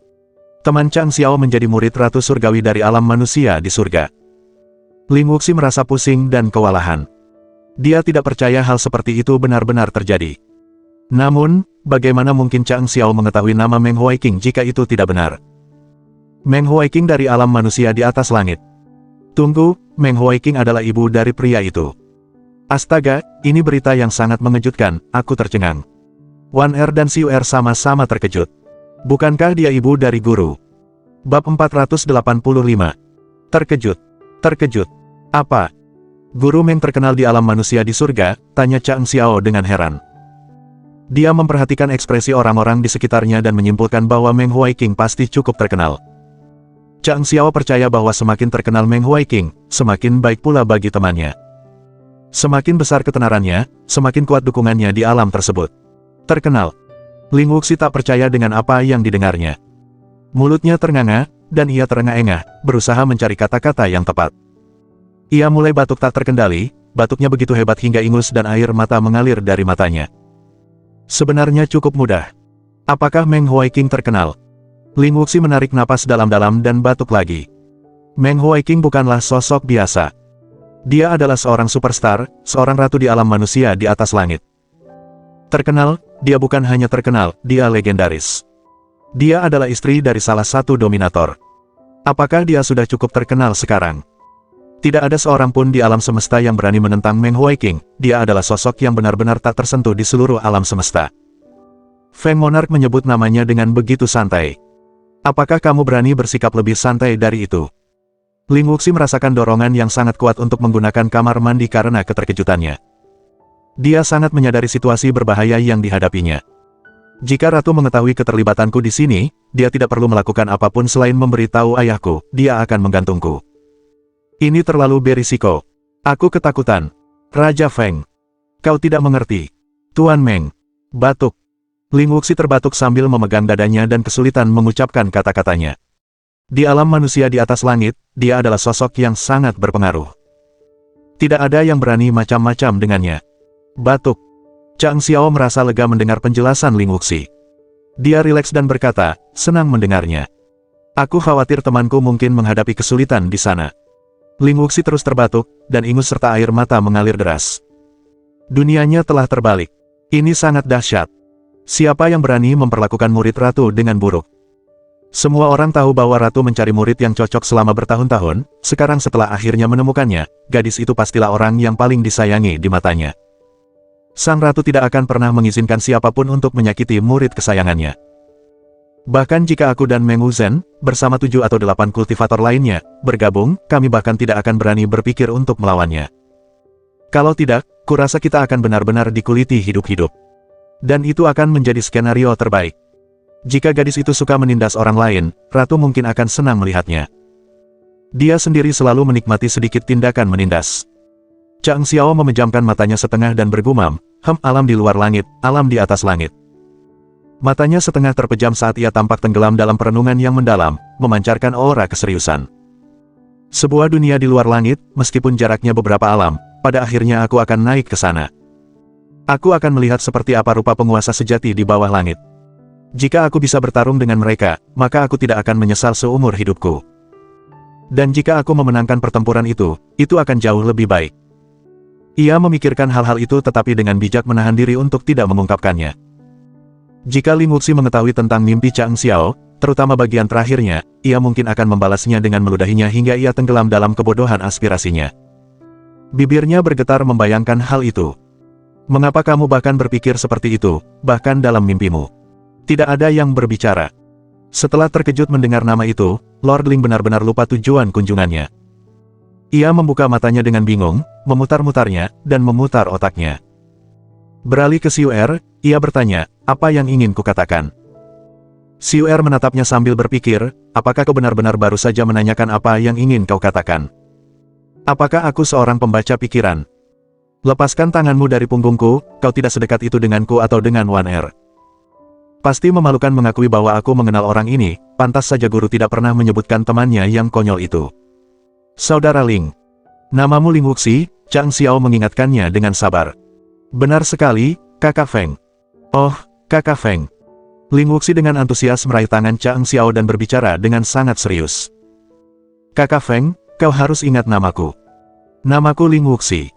S1: Teman Chang Xiao menjadi murid Ratu Surgawi dari alam manusia di surga. Ling Wuxi merasa pusing dan kewalahan. Dia tidak percaya hal seperti itu benar-benar terjadi. Namun, bagaimana mungkin Chang Xiao mengetahui nama Meng Huaiqing jika itu tidak benar? Meng Huaiqing dari alam manusia di atas langit. Tunggu, Meng Huaiqing adalah ibu dari pria itu. Astaga, ini berita yang sangat mengejutkan, aku tercengang. Wan Er dan Xiu Er sama-sama terkejut. Bukankah dia ibu dari guru? Bab 485. Terkejut. Terkejut. Apa? Guru Meng terkenal di alam manusia di surga, tanya Chang Xiao dengan heran. Dia memperhatikan ekspresi orang-orang di sekitarnya dan menyimpulkan bahwa Meng Huaiqing pasti cukup terkenal. Chang Xiao percaya bahwa semakin terkenal Meng Huaiqing, semakin baik pula bagi temannya. Semakin besar ketenarannya, semakin kuat dukungannya di alam tersebut. Terkenal. Ling Wuxi tak percaya dengan apa yang didengarnya. Mulutnya ternganga, dan ia terengah-engah, berusaha mencari kata-kata yang tepat. Ia mulai batuk tak terkendali, batuknya begitu hebat hingga ingus dan air mata mengalir dari matanya. Sebenarnya cukup mudah. Apakah Meng Huaiqing terkenal? Ling Wuxi menarik napas dalam-dalam dan batuk lagi. Meng Huaiqing bukanlah sosok biasa. Dia adalah seorang superstar, seorang ratu di alam manusia di atas langit. Terkenal, dia bukan hanya terkenal, dia legendaris. Dia adalah istri dari salah satu dominator. Apakah dia sudah cukup terkenal sekarang? Tidak ada seorang pun di alam semesta yang berani menentang Meng Huaiqing, dia adalah sosok yang benar-benar tak tersentuh di seluruh alam semesta. Feng Monarch menyebut namanya dengan begitu santai. Apakah kamu berani bersikap lebih santai dari itu? Ling Wuxi merasakan dorongan yang sangat kuat untuk menggunakan kamar mandi karena keterkejutannya. Dia sangat menyadari situasi berbahaya yang dihadapinya. Jika Ratu mengetahui keterlibatanku di sini, dia tidak perlu melakukan apapun selain memberitahu ayahku, dia akan menggantungku. Ini terlalu berisiko. Aku ketakutan. Raja Feng. Kau tidak mengerti. Tuan Meng. Batuk. Ling Wuxi terbatuk sambil memegang dadanya dan kesulitan mengucapkan kata-katanya. Di alam manusia di atas langit, dia adalah sosok yang sangat berpengaruh. Tidak ada yang berani macam-macam dengannya. Batuk. Chang Xiao merasa lega mendengar penjelasan Ling Wuxi. Dia rileks dan berkata, senang mendengarnya. Aku khawatir temanku mungkin menghadapi kesulitan di sana. Ling Wuxi terus terbatuk, dan ingus serta air mata mengalir deras. Dunianya telah terbalik. Ini sangat dahsyat. Siapa yang berani memperlakukan murid Ratu dengan buruk? Semua orang tahu bahwa Ratu mencari murid yang cocok selama bertahun-tahun, sekarang setelah akhirnya menemukannya, gadis itu pastilah orang yang paling disayangi di matanya. Sang Ratu tidak akan pernah mengizinkan siapapun untuk menyakiti murid kesayangannya. Bahkan jika aku dan Meng Wuzhen, bersama 7 atau 8 kultivator lainnya, bergabung, kami bahkan tidak akan berani berpikir untuk melawannya. Kalau tidak, kurasa kita akan benar-benar dikuliti hidup-hidup. Dan itu akan menjadi skenario terbaik. Jika gadis itu suka menindas orang lain, Ratu mungkin akan senang melihatnya. Dia sendiri selalu menikmati sedikit tindakan menindas. Chang Xiao memejamkan matanya setengah dan bergumam, alam di luar langit, alam di atas langit. Matanya setengah terpejam saat ia tampak tenggelam dalam perenungan yang mendalam, memancarkan aura keseriusan. Sebuah dunia di luar langit, meskipun jaraknya beberapa alam, pada akhirnya aku akan naik ke sana. Aku akan melihat seperti apa rupa penguasa sejati di bawah langit. Jika aku bisa bertarung dengan mereka, maka aku tidak akan menyesal seumur hidupku. Dan jika aku memenangkan pertempuran itu akan jauh lebih baik. Ia memikirkan hal-hal itu tetapi dengan bijak menahan diri untuk tidak mengungkapkannya. Jika Ling Wuxi mengetahui tentang mimpi Chang Xiao, terutama bagian terakhirnya, ia mungkin akan membalasnya dengan meludahinya hingga ia tenggelam dalam kebodohan aspirasinya. Bibirnya bergetar membayangkan hal itu. Mengapa kamu bahkan berpikir seperti itu, bahkan dalam mimpimu? Tidak ada yang berbicara. Setelah terkejut mendengar nama itu, Lord Ling benar-benar lupa tujuan kunjungannya. Ia membuka matanya dengan bingung, memutar-mutarnya, dan memutar otaknya. Beralih ke Xiu'er, ia bertanya, apa yang ingin kukatakan? Xiu'er menatapnya sambil berpikir, apakah kau benar-benar baru saja menanyakan apa yang ingin kau katakan? Apakah aku seorang pembaca pikiran? Lepaskan tanganmu dari punggungku, kau tidak sedekat itu denganku atau dengan Wan Er. Pasti memalukan mengakui bahwa aku mengenal orang ini, pantas saja guru tidak pernah menyebutkan temannya yang konyol itu. Saudara Ling. Namamu Ling Wuxi, Chang Xiao mengingatkannya dengan sabar. Benar sekali, Kakak Feng. Oh, Kakak Feng. Ling Wuxi dengan antusias meraih tangan Chang Xiao dan berbicara dengan sangat serius. Kakak Feng, kau harus ingat namaku. Namaku Ling Wuxi.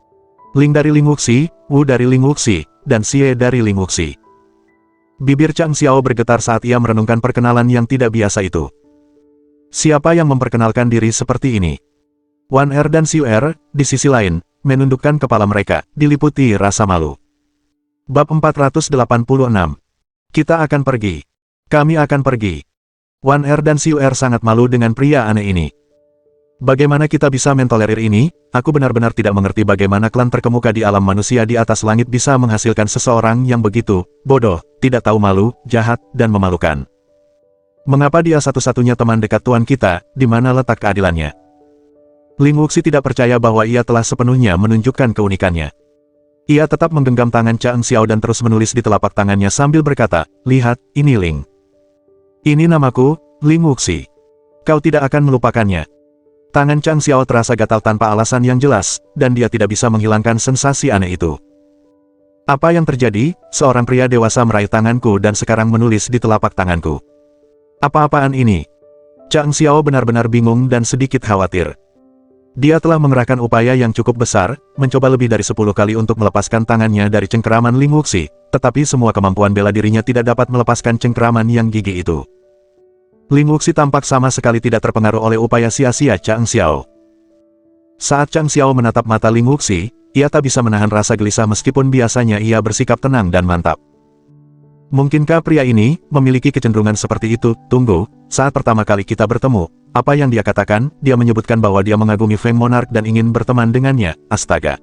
S1: Ling dari Ling Wuxi, Wu dari Ling Wuxi, dan Xie dari Ling Wuxi. Bibir Chang Xiao bergetar saat ia merenungkan perkenalan yang tidak biasa itu. Siapa yang memperkenalkan diri seperti ini? Wan Er dan Xiu'er, di sisi lain, menundukkan kepala mereka, diliputi rasa malu. Bab 486. Kita akan pergi. Kami akan pergi. Wan Er dan Xiu'er sangat malu dengan pria aneh ini. Bagaimana kita bisa mentolerir ini? Aku benar-benar tidak mengerti bagaimana klan terkemuka di alam manusia di atas langit bisa menghasilkan seseorang yang begitu bodoh, tidak tahu malu, jahat, dan memalukan. Mengapa dia satu-satunya teman dekat tuan kita, di mana letak keadilannya? Ling Wuxi tidak percaya bahwa ia telah sepenuhnya menunjukkan keunikannya. Ia tetap menggenggam tangan Chang Xiao dan terus menulis di telapak tangannya sambil berkata, lihat, ini Ling. Ini namaku, Ling Wuxi. Kau tidak akan melupakannya. Tangan Chang Xiao terasa gatal tanpa alasan yang jelas, dan dia tidak bisa menghilangkan sensasi aneh itu. Apa yang terjadi? Seorang pria dewasa meraih tanganku dan sekarang menulis di telapak tanganku. Apa-apaan ini? Chang Xiao benar-benar bingung dan sedikit khawatir. Dia telah mengerahkan upaya yang cukup besar, mencoba lebih dari 10 kali untuk melepaskan tangannya dari cengkeraman Ling Wuxi, tetapi semua kemampuan bela dirinya tidak dapat melepaskan cengkeraman yang gigih itu. Ling Wuxi tampak sama sekali tidak terpengaruh oleh upaya sia-sia Chang Xiao. Saat Chang Xiao menatap mata Ling Wuxi, ia tak bisa menahan rasa gelisah meskipun biasanya ia bersikap tenang dan mantap. Mungkinkah pria ini memiliki kecenderungan seperti itu? Tunggu, saat pertama kali kita bertemu, apa yang dia katakan? Dia menyebutkan bahwa dia mengagumi Feng Monarch dan ingin berteman dengannya. Astaga.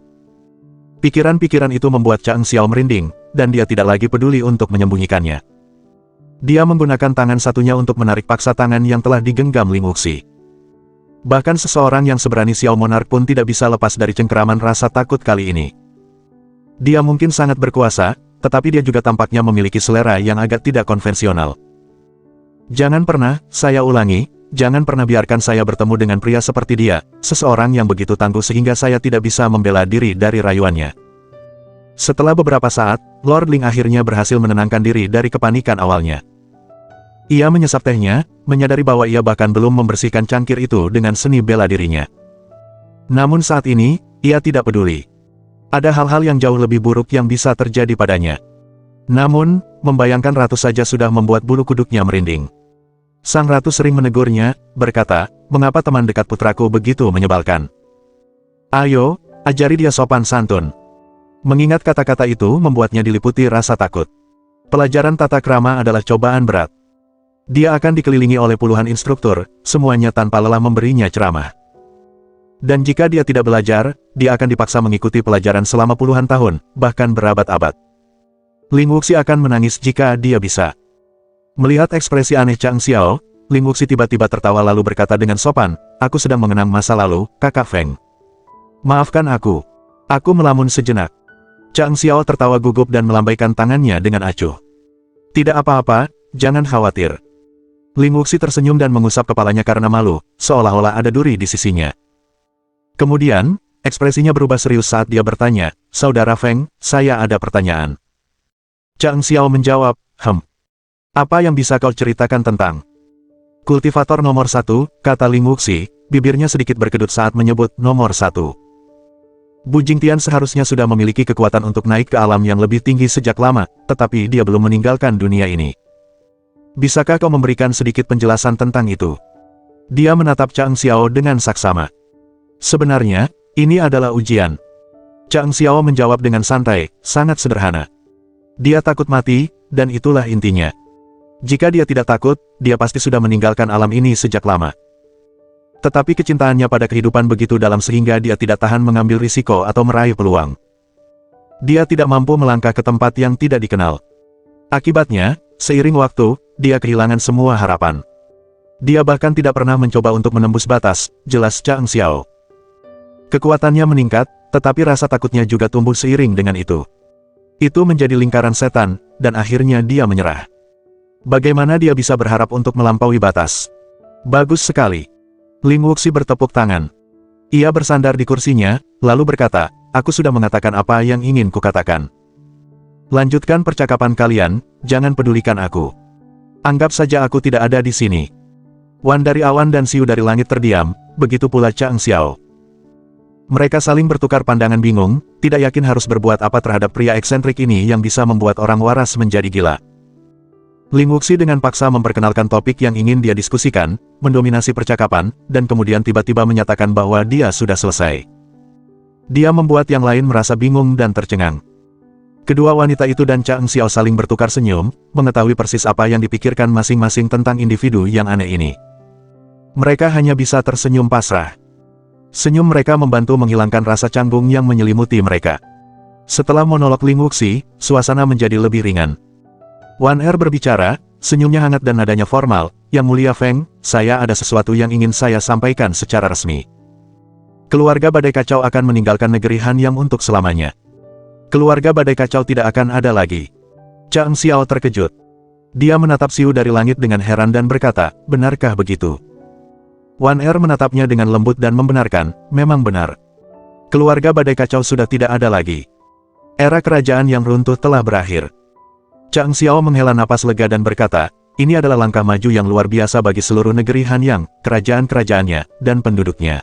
S1: Pikiran-pikiran itu membuat Chang Xiao merinding, dan dia tidak lagi peduli untuk menyembunyikannya. Dia menggunakan tangan satunya untuk menarik paksa tangan yang telah digenggam Ling Wuxi. Bahkan seseorang yang seberani Xiao Monarch pun tidak bisa lepas dari cengkeraman rasa takut kali ini. Dia mungkin sangat berkuasa, tetapi dia juga tampaknya memiliki selera yang agak tidak konvensional. Jangan pernah, saya ulangi, jangan pernah biarkan saya bertemu dengan pria seperti dia, seseorang yang begitu tangguh sehingga saya tidak bisa membela diri dari rayuannya. Setelah beberapa saat, Lord Ling akhirnya berhasil menenangkan diri dari kepanikan awalnya. Ia menyesap tehnya, menyadari bahwa ia bahkan belum membersihkan cangkir itu dengan seni bela dirinya. Namun saat ini, ia tidak peduli. Ada hal-hal yang jauh lebih buruk yang bisa terjadi padanya. Namun, membayangkan ratu saja sudah membuat bulu kuduknya merinding. Sang ratu sering menegurnya, berkata, "Mengapa teman dekat putraku begitu menyebalkan? Ayo, ajari dia sopan santun." Mengingat kata-kata itu membuatnya diliputi rasa takut. Pelajaran tata krama adalah cobaan berat. Dia akan dikelilingi oleh puluhan instruktur, semuanya tanpa lelah memberinya ceramah. Dan jika dia tidak belajar, dia akan dipaksa mengikuti pelajaran selama puluhan tahun, bahkan berabad-abad. Ling Wuxi akan menangis jika dia bisa. Melihat ekspresi aneh Chang Xiao, Ling Wuxi tiba-tiba tertawa lalu berkata dengan sopan, "Aku sedang mengenang masa lalu, Kakak Feng. Maafkan aku." Aku melamun sejenak. Chang Xiao tertawa gugup dan melambaikan tangannya dengan acuh. "Tidak apa-apa, jangan khawatir." Ling Wuxi tersenyum dan mengusap kepalanya karena malu, seolah-olah ada duri di sisinya. Kemudian, ekspresinya berubah serius saat dia bertanya, "Saudara Feng, saya ada pertanyaan." Chang Xiao menjawab, Apa yang bisa kau ceritakan tentang kultivator nomor 1, kata Ling Wuxi, bibirnya sedikit berkedut saat menyebut nomor 1. Bu Jingtian seharusnya sudah memiliki kekuatan untuk naik ke alam yang lebih tinggi sejak lama, tetapi dia belum meninggalkan dunia ini. Bisakah kau memberikan sedikit penjelasan tentang itu? Dia menatap Chang Xiao dengan saksama. Sebenarnya, ini adalah ujian. Chang Xiao menjawab dengan santai, sangat sederhana. Dia takut mati, dan itulah intinya. Jika dia tidak takut, dia pasti sudah meninggalkan alam ini sejak lama. Tetapi kecintaannya pada kehidupan begitu dalam sehingga dia tidak tahan mengambil risiko atau meraih peluang. Dia tidak mampu melangkah ke tempat yang tidak dikenal. Akibatnya, seiring waktu, dia kehilangan semua harapan. Dia bahkan tidak pernah mencoba untuk menembus batas, jelas Chang Xiao. Kekuatannya meningkat, tetapi rasa takutnya juga tumbuh seiring dengan itu. Itu menjadi lingkaran setan, dan akhirnya dia menyerah. Bagaimana dia bisa berharap untuk melampaui batas? Bagus sekali. Ling Wuxi bertepuk tangan. Ia bersandar di kursinya, lalu berkata, "Aku sudah mengatakan apa yang ingin kukatakan. Lanjutkan percakapan kalian, jangan pedulikan aku. Anggap saja aku tidak ada di sini." Wan dari awan dan Siu dari langit terdiam, begitu pula Chang Xiao. Mereka saling bertukar pandangan bingung, tidak yakin harus berbuat apa terhadap pria eksentrik ini yang bisa membuat orang waras menjadi gila. Ling Wuxi dengan paksa memperkenalkan topik yang ingin dia diskusikan, mendominasi percakapan, dan kemudian tiba-tiba menyatakan bahwa dia sudah selesai. Dia membuat yang lain merasa bingung dan tercengang. Kedua wanita itu dan Chang Xiao saling bertukar senyum, mengetahui persis apa yang dipikirkan masing-masing tentang individu yang aneh ini. Mereka hanya bisa tersenyum pasrah. Senyum mereka membantu menghilangkan rasa canggung yang menyelimuti mereka. Setelah monolog Ling Wuxi, suasana menjadi lebih ringan. Wan Er berbicara, senyumnya hangat dan nadanya formal, "Yang Mulia Feng, saya ada sesuatu yang ingin saya sampaikan secara resmi. Keluarga Badai Kacau akan meninggalkan negeri Hanyang untuk selamanya. Keluarga Badai Kacau tidak akan ada lagi." Chang Xiao terkejut. Dia menatap Siu dari langit dengan heran dan berkata, "Benarkah begitu?" Wan Er menatapnya dengan lembut dan membenarkan, "Memang benar. Keluarga Badai Kacau sudah tidak ada lagi. Era kerajaan yang runtuh telah berakhir." Chang Xiao menghela napas lega dan berkata, "Ini adalah langkah maju yang luar biasa bagi seluruh negeri Hanyang, kerajaan-kerajaannya, dan penduduknya."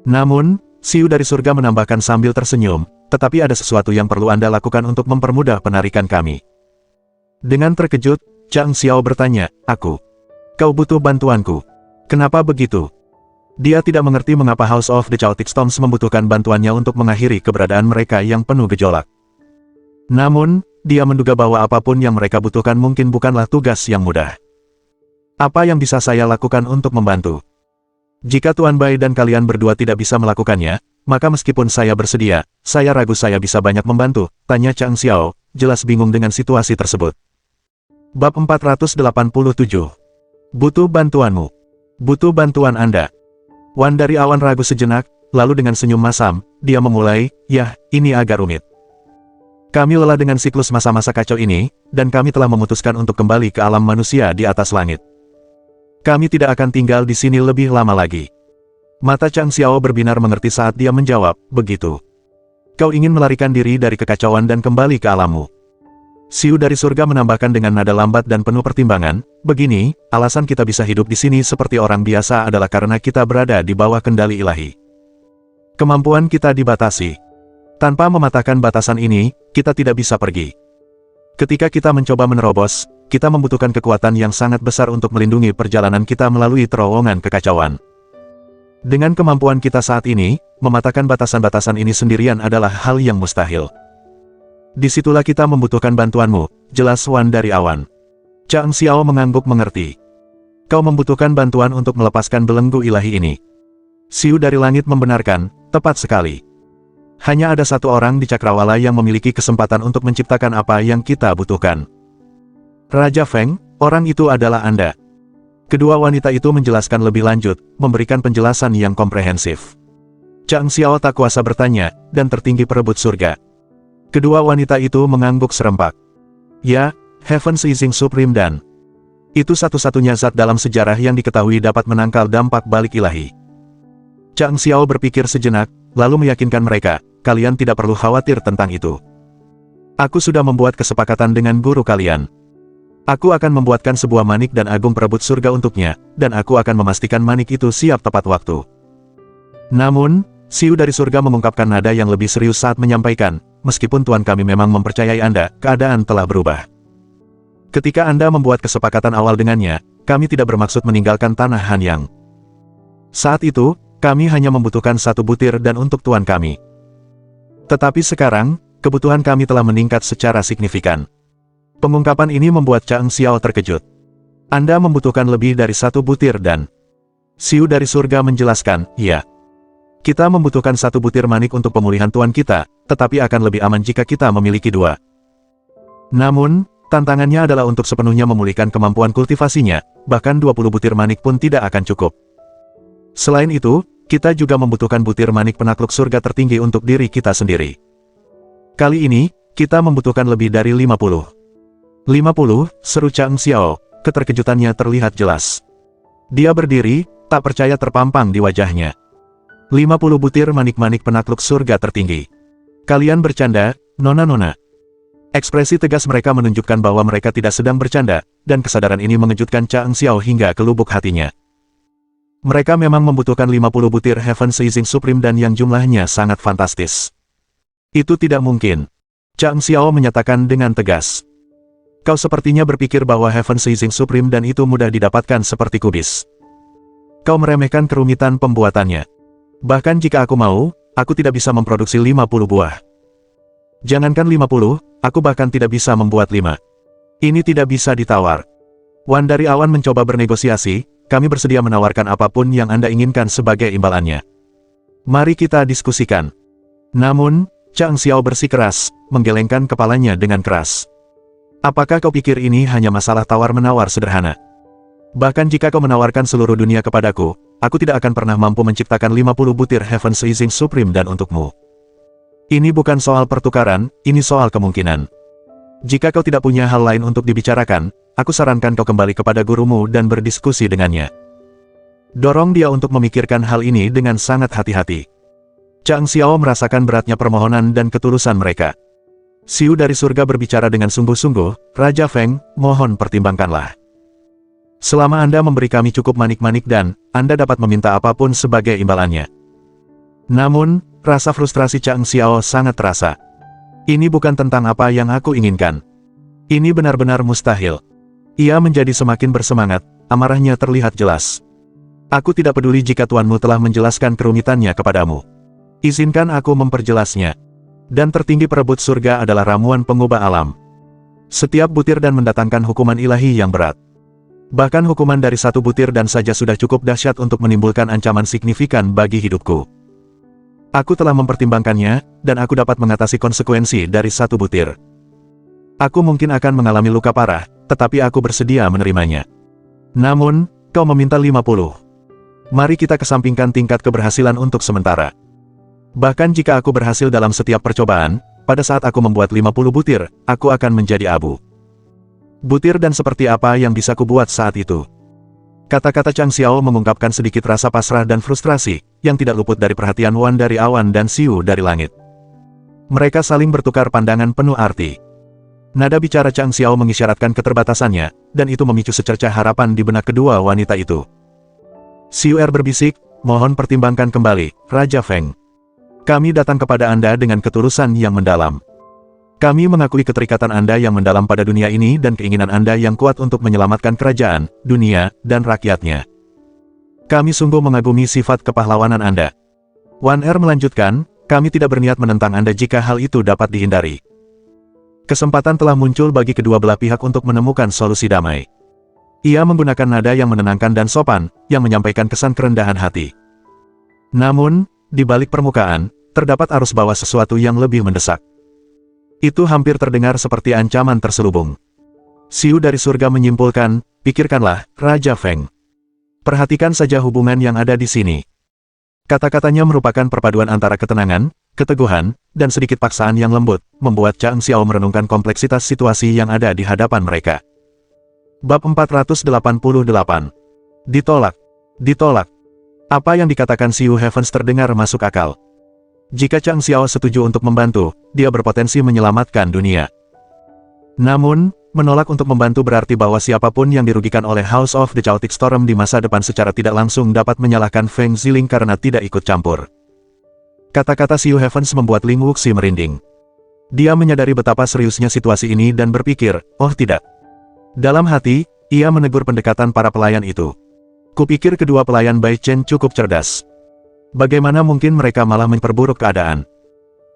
S1: Namun, Siu dari surga menambahkan sambil tersenyum, "Tetapi ada sesuatu yang perlu Anda lakukan untuk mempermudah penarikan kami." Dengan terkejut, Chang Xiao bertanya, "Kau butuh bantuanku? Kenapa begitu?" Dia tidak mengerti mengapa House of the Chaotic Storms membutuhkan bantuannya untuk mengakhiri keberadaan mereka yang penuh gejolak. Namun, dia menduga bahwa apapun yang mereka butuhkan mungkin bukanlah tugas yang mudah. Apa yang bisa saya lakukan untuk membantu? Jika Tuan Bai dan kalian berdua tidak bisa melakukannya, maka meskipun saya bersedia, saya ragu saya bisa banyak membantu, tanya Chang Xiao, jelas bingung dengan situasi tersebut. Bab 487. Butuh bantuanmu. Butuh bantuan Anda. Wan dari awan ragu sejenak, lalu dengan senyum masam, dia memulai, "Yah, ini agak rumit. Kami lelah dengan siklus masa-masa kacau ini, dan kami telah memutuskan untuk kembali ke alam manusia di atas langit. Kami tidak akan tinggal di sini lebih lama lagi." Mata Chang Xiao berbinar mengerti saat dia menjawab, "Begitu. Kau ingin melarikan diri dari kekacauan dan kembali ke alammu." Siu dari surga menambahkan dengan nada lambat dan penuh pertimbangan, "Begini, alasan kita bisa hidup di sini seperti orang biasa adalah karena kita berada di bawah kendali ilahi. Kemampuan kita dibatasi. Tanpa mematahkan batasan ini, kita tidak bisa pergi. Ketika kita mencoba menerobos, kita membutuhkan kekuatan yang sangat besar untuk melindungi perjalanan kita melalui terowongan kekacauan. Dengan kemampuan kita saat ini, mematahkan batasan-batasan ini sendirian adalah hal yang mustahil. Disitulah kita membutuhkan bantuanmu," jelas Wan dari awan. Chang Xiao mengangguk mengerti. "Kau membutuhkan bantuan untuk melepaskan belenggu ilahi ini." Siu dari langit membenarkan, "Tepat sekali. Hanya ada satu orang di Cakrawala yang memiliki kesempatan untuk menciptakan apa yang kita butuhkan. Raja Feng, orang itu adalah Anda." Kedua wanita itu menjelaskan lebih lanjut, memberikan penjelasan yang komprehensif. Chang Xiao tak kuasa bertanya, dan tertinggi perebut surga. Kedua wanita itu mengangguk serempak. "Ya, Heaven Seizing Supreme dan itu satu-satunya zat dalam sejarah yang diketahui dapat menangkal dampak balik ilahi." Chang Xiao berpikir sejenak, lalu meyakinkan mereka, "Kalian tidak perlu khawatir tentang itu. Aku sudah membuat kesepakatan dengan guru kalian. Aku akan membuatkan sebuah manik dan agung perebut surga untuknya, dan aku akan memastikan manik itu siap tepat waktu." Namun, Siu dari surga mengungkapkan nada yang lebih serius saat menyampaikan, "Meskipun Tuan kami memang mempercayai Anda, keadaan telah berubah. Ketika Anda membuat kesepakatan awal dengannya, kami tidak bermaksud meninggalkan tanah Hanyang. Saat itu, kami hanya membutuhkan satu butir dan untuk Tuan kami. Tetapi sekarang, kebutuhan kami telah meningkat secara signifikan." Pengungkapan ini membuat Chang Xiao terkejut. "Anda membutuhkan lebih dari satu butir dan..." Siu dari surga menjelaskan, "Iya. Kita membutuhkan satu butir manik untuk pemulihan tuan kita, tetapi akan lebih aman jika kita memiliki dua. Namun, tantangannya adalah untuk sepenuhnya memulihkan kemampuan kultivasinya, bahkan 20 butir manik pun tidak akan cukup. Selain itu, kita juga membutuhkan butir manik penakluk surga tertinggi untuk diri kita sendiri. Kali ini, kita membutuhkan lebih dari 50. 50, seru Chang Xiao, keterkejutannya terlihat jelas. Dia berdiri, tak percaya terpampang di wajahnya. 50 butir manik-manik penakluk surga tertinggi. Kalian bercanda, nona-nona. Ekspresi tegas mereka menunjukkan bahwa mereka tidak sedang bercanda, dan kesadaran ini mengejutkan Chang Xiao hingga ke lubuk hatinya. Mereka memang membutuhkan 50 butir Heaven Seizing Supreme dan yang jumlahnya sangat fantastis. Itu tidak mungkin. Chang Xiao menyatakan dengan tegas. "Kau sepertinya berpikir bahwa Heaven Seizing Supreme dan itu mudah didapatkan seperti kubis. Kau meremehkan kerumitan pembuatannya. Bahkan jika aku mau, aku tidak bisa memproduksi 50 buah. Jangankan 50, aku bahkan tidak bisa membuat 5. Ini tidak bisa ditawar. Wan dari awan mencoba bernegosiasi, kami bersedia menawarkan apapun yang Anda inginkan sebagai imbalannya. Mari kita diskusikan." Namun, Chang Xiao bersikeras, menggelengkan kepalanya dengan keras. "Apakah kau pikir ini hanya masalah tawar-menawar sederhana? Bahkan jika kau menawarkan seluruh dunia kepadaku, aku tidak akan pernah mampu menciptakan 50 butir Heaven Seizing Supreme dan untukmu. Ini bukan soal pertukaran, ini soal kemungkinan. Jika kau tidak punya hal lain untuk dibicarakan, aku sarankan kau kembali kepada gurumu dan berdiskusi dengannya." Dorong dia untuk memikirkan hal ini dengan sangat hati-hati. Chang Xiao merasakan beratnya permohonan dan ketulusan mereka. Siu dari surga berbicara dengan sungguh-sungguh, "Raja Feng, mohon pertimbangkanlah. Selama Anda memberi kami cukup manik-manik dan Anda dapat meminta apapun sebagai imbalannya." Namun, rasa frustrasi Chang Xiao sangat terasa. "Ini bukan tentang apa yang aku inginkan. Ini benar-benar mustahil." Ia menjadi semakin bersemangat, amarahnya terlihat jelas. Aku tidak peduli jika tuanmu telah menjelaskan kerumitannya kepadamu. Izinkan aku memperjelasnya. Dan tertinggi perebut surga adalah ramuan pengubah alam. Setiap butir dan mendatangkan hukuman ilahi yang berat. Bahkan hukuman dari satu butir dan saja sudah cukup dahsyat untuk menimbulkan ancaman signifikan bagi hidupku. Aku telah mempertimbangkannya, dan aku dapat mengatasi konsekuensi dari satu butir. Aku mungkin akan mengalami luka parah, tetapi aku bersedia menerimanya. Namun, kau meminta 50. Mari kita kesampingkan tingkat keberhasilan untuk sementara. Bahkan jika aku berhasil dalam setiap percobaan, pada saat aku membuat 50 butir, aku akan menjadi abu. Butir dan seperti apa yang bisa kubuat saat itu? Kata-kata Chang Xiao mengungkapkan sedikit rasa pasrah dan frustrasi, yang tidak luput dari perhatian Wan dari awan dan Xiu dari langit. Mereka saling bertukar pandangan penuh arti. Nada bicara Chang Xiao mengisyaratkan keterbatasannya, dan itu memicu secercah harapan di benak kedua wanita itu. Xiu berbisik, mohon pertimbangkan kembali, Raja Feng. Kami datang kepada Anda dengan ketulusan yang mendalam. Kami mengakui keterikatan Anda yang mendalam pada dunia ini dan keinginan Anda yang kuat untuk menyelamatkan kerajaan, dunia, dan rakyatnya. Kami sungguh mengagumi sifat kepahlawanan Anda. Wan melanjutkan, kami tidak berniat menentang Anda jika hal itu dapat dihindari. Kesempatan telah muncul bagi kedua belah pihak untuk menemukan solusi damai. Ia menggunakan nada yang menenangkan dan sopan, yang menyampaikan kesan kerendahan hati. Namun, di balik permukaan, terdapat arus bawah sesuatu yang lebih mendesak. Itu hampir terdengar seperti ancaman terselubung. Xiu dari surga menyimpulkan, pikirkanlah, Raja Feng. Perhatikan saja hubungan yang ada di sini. Kata-katanya merupakan perpaduan antara ketenangan, keteguhan, dan sedikit paksaan yang lembut, membuat Chang Xiao merenungkan kompleksitas situasi yang ada di hadapan mereka. Bab 488. Ditolak. Ditolak. Apa yang dikatakan Xiu Heavens terdengar masuk akal. Jika Chang Xiao setuju untuk membantu, dia berpotensi menyelamatkan dunia. Namun, menolak untuk membantu berarti bahwa siapapun yang dirugikan oleh House of the Chaotic Storm di masa depan secara tidak langsung dapat menyalahkan Feng Ziling karena tidak ikut campur. Kata-kata Xiu Heavens membuat Ling Wuxi merinding. Dia menyadari betapa seriusnya situasi ini dan berpikir, oh tidak. Dalam hati, ia menegur pendekatan para pelayan itu. Kupikir kedua pelayan Bai Chen cukup cerdas. Bagaimana mungkin mereka malah memperburuk keadaan?